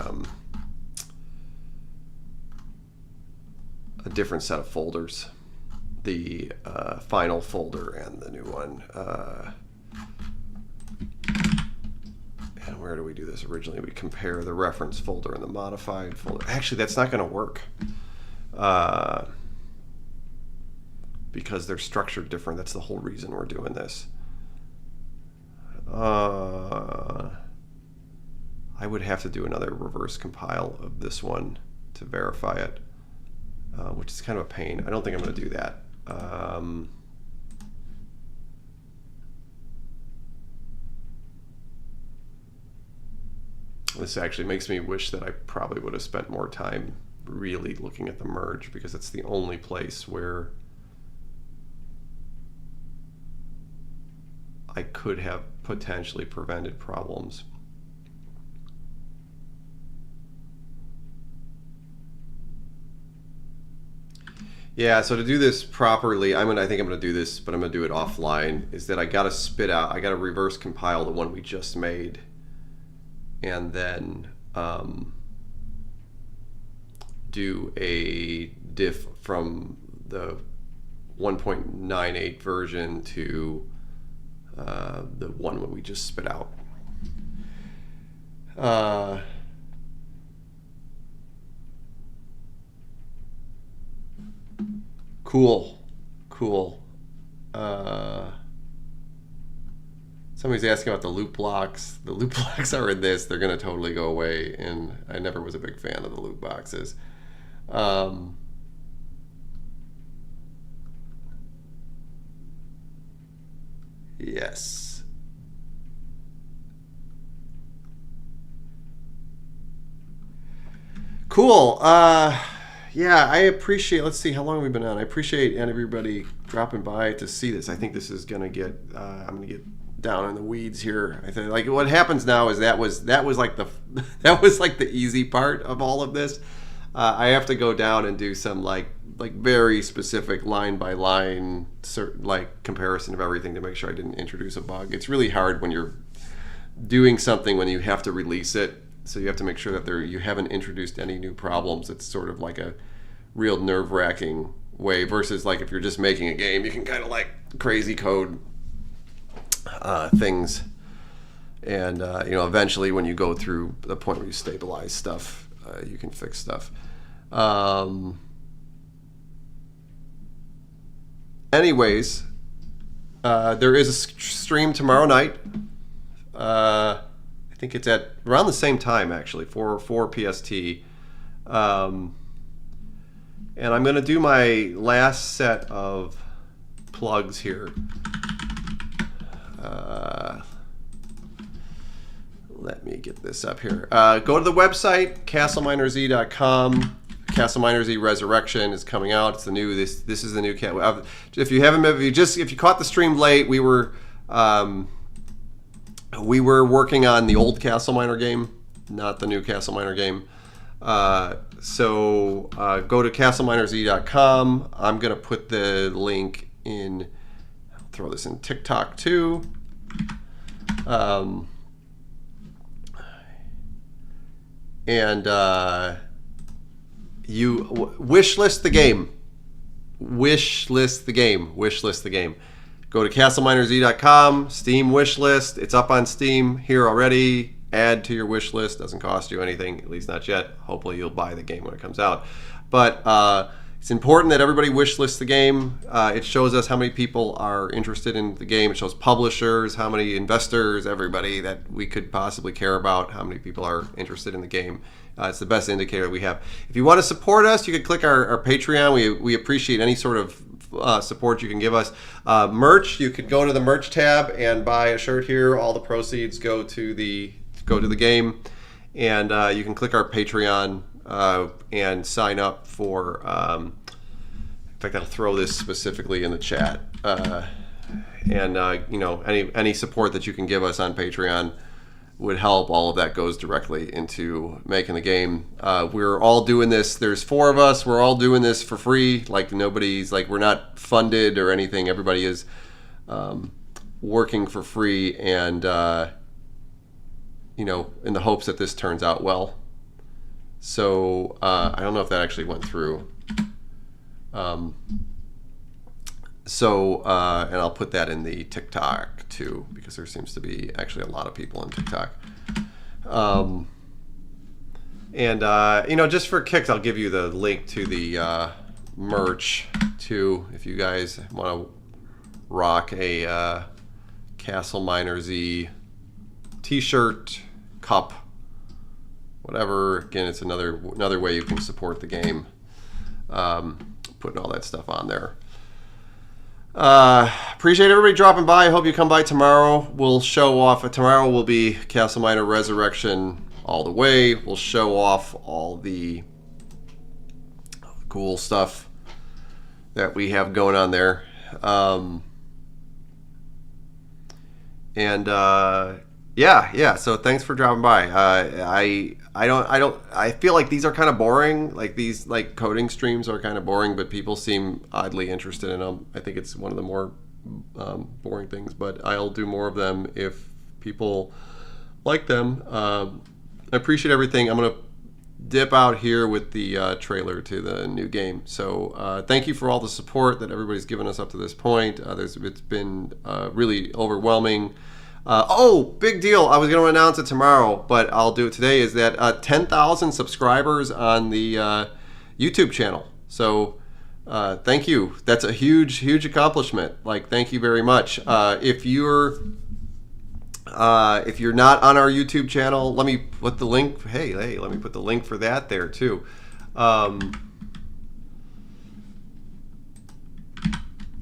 a different set of folders, the final folder and the new one. And where do we do this originally? We compare the reference folder and the modified folder. Actually, that's not going to work. Because they're structured different. That's the whole reason we're doing this. I would have to do another reverse compile of this one to verify it, which is kind of a pain. I don't think I'm going to do that. This actually makes me wish that I probably would have spent more time really looking at the merge, because it's the only place where I could have potentially prevented problems. Yeah, so to do this properly, I think I'm going to do this, but I'm going to do it offline, is that I got to spit out, I got to reverse compile the one we just made, and then do a diff from the 1.98 version to the one that we just spit out. Cool. Somebody's asking about the loop blocks. The loop blocks are in this. They're going to totally go away, and I never was a big fan of the loop boxes. Yes. Cool. Yeah, I appreciate. Let's see, how long have we been on? I appreciate everybody dropping by to see this. I think this is gonna get. I'm gonna get down in the weeds here. I think like what happens now is that was like the that was like the easy part of all of this. I have to go down and do some like very specific line by line certain like comparison of everything to make sure I didn't introduce a bug. It's really hard when you're doing something when you have to release it. So you have to make sure that you haven't introduced any new problems. It's sort of like a real nerve-wracking way versus like if you're just making a game, you can kind of like crazy code things. And you know, eventually when you go through the point where you stabilize stuff, you can fix stuff. Anyways, there is a stream tomorrow night. I think it's at around the same time, actually, 4 PST. And I'm going to do my last set of plugs here. Let me get this up here. Go to the website, castleminer.z.com. Castle Miner Z Resurrection is coming out. It's the new. This is the new cat. If you haven't, if you caught the stream late, we were working on the old Castle Miner game, not the new Castle Miner game. So go to castleminer.z.com. I'm going to put the link in, I'll throw this in TikTok too. You wishlist the game. Wishlist the game. Wishlist the game. Go to castleminer.z.com, Steam wishlist. It's up on Steam here already. Add to your wish list. Doesn't cost you anything, at least not yet. Hopefully you'll buy the game when it comes out. But it's important that everybody wish list the game. It shows us how many people are interested in the game. It shows publishers, how many investors, everybody that we could possibly care about, how many people are interested in the game. It's the best indicator we have. If you want to support us, you can click our Patreon. We appreciate any sort of support you can give us. Merch, you could go to the merch tab and buy a shirt here. All the proceeds go to the game, and you can click our Patreon and sign up for. In fact, I'll throw this specifically in the chat. And you know, any support that you can give us on Patreon would help. All of that goes directly into making the game. We're all doing this. There's 4 of us. We're all doing this for free. Like nobody's like, we're not funded or anything. Everybody is working for free, and you know, in the hopes that this turns out well. So I don't know if that actually went through. And I'll put that in the TikTok too, because there seems to be actually a lot of people on TikTok. You know, just for kicks, I'll give you the link to the merch too, if you guys want to rock a Castle Miner Z t-shirt, cup, whatever. Again, it's another way you can support the game. Putting all that stuff on there. Appreciate everybody dropping by. I hope you come by tomorrow. We'll show off. Tomorrow will be Castle Miner Resurrection all the way. We'll show off all the cool stuff that we have going on there. Yeah. So thanks for dropping by. I feel like these are kind of boring. Like these like coding streams are kind of boring, but people seem oddly interested in them. I think it's one of the more boring things, but I'll do more of them if people like them. I appreciate everything. I'm gonna dip out here with the trailer to the new game. So thank you for all the support that everybody's given us up to this point. It's been really overwhelming. Big deal. I was going to announce it tomorrow, but I'll do it today, is that 10,000 subscribers on the YouTube channel. So thank you. That's a huge accomplishment. Like, thank you very much. If you're not on our YouTube channel, let me put the link. Hey, let me put the link for that there too.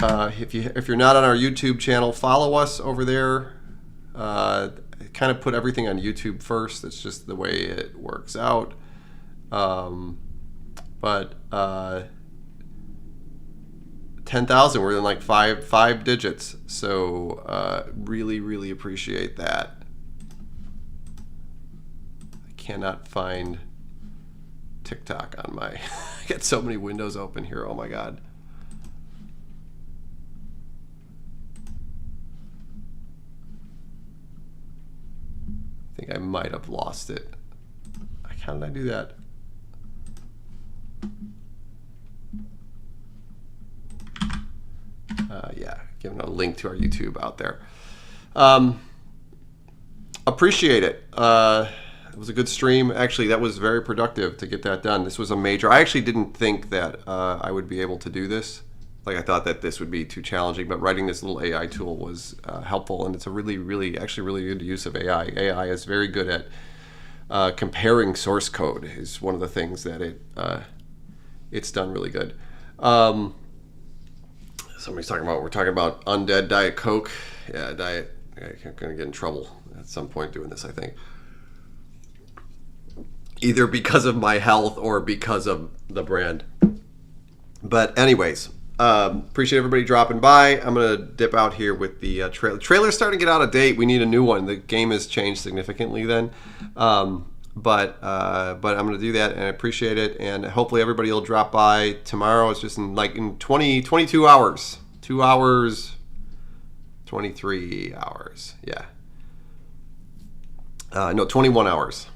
if you're not on our YouTube channel, follow us over there. Kind of put everything on YouTube first. It's just the way it works out. But 10,000, we're in like five digits. So really appreciate that. I cannot find TikTok on my. I got so many windows open here. Oh my god. I think I might have lost it. How did I do that? Yeah, giving a link to our YouTube out there. Appreciate it. It was a good stream. Actually, that was very productive to get that done. This was a major. I actually didn't think that I would be able to do this. Like, I thought that this would be too challenging, but writing this little AI tool was helpful, and it's a really good use of AI. AI is very good at comparing source code. Is one of the things that it's done really good. Somebody's talking about, we're talking about undead Diet Coke. Yeah, I'm gonna get in trouble at some point doing this, I think. Either because of my health or because of the brand. But anyways, appreciate everybody dropping by. I'm gonna dip out here with the trailer. Trailer's starting to get out of date. We need a new one. The game has changed significantly then. But I'm gonna do that, and I appreciate it. And hopefully everybody will drop by tomorrow. It's just in 22 hours. 2 hours, 23 hours. Yeah. No, 21 hours.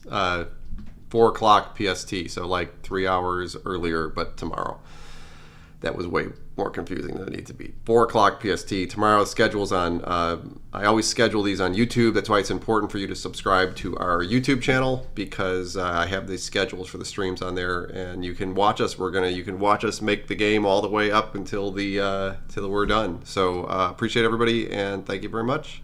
4 o'clock PST. So like 3 hours earlier, but tomorrow. That was way more confusing than it needs to be. 4 o'clock PST. Tomorrow's schedule's on, I always schedule these on YouTube. That's why it's important for you to subscribe to our YouTube channel, because I have these schedules for the streams on there, and you can watch us. You can watch us make the game all the way up until till we're done. So appreciate everybody, and thank you very much.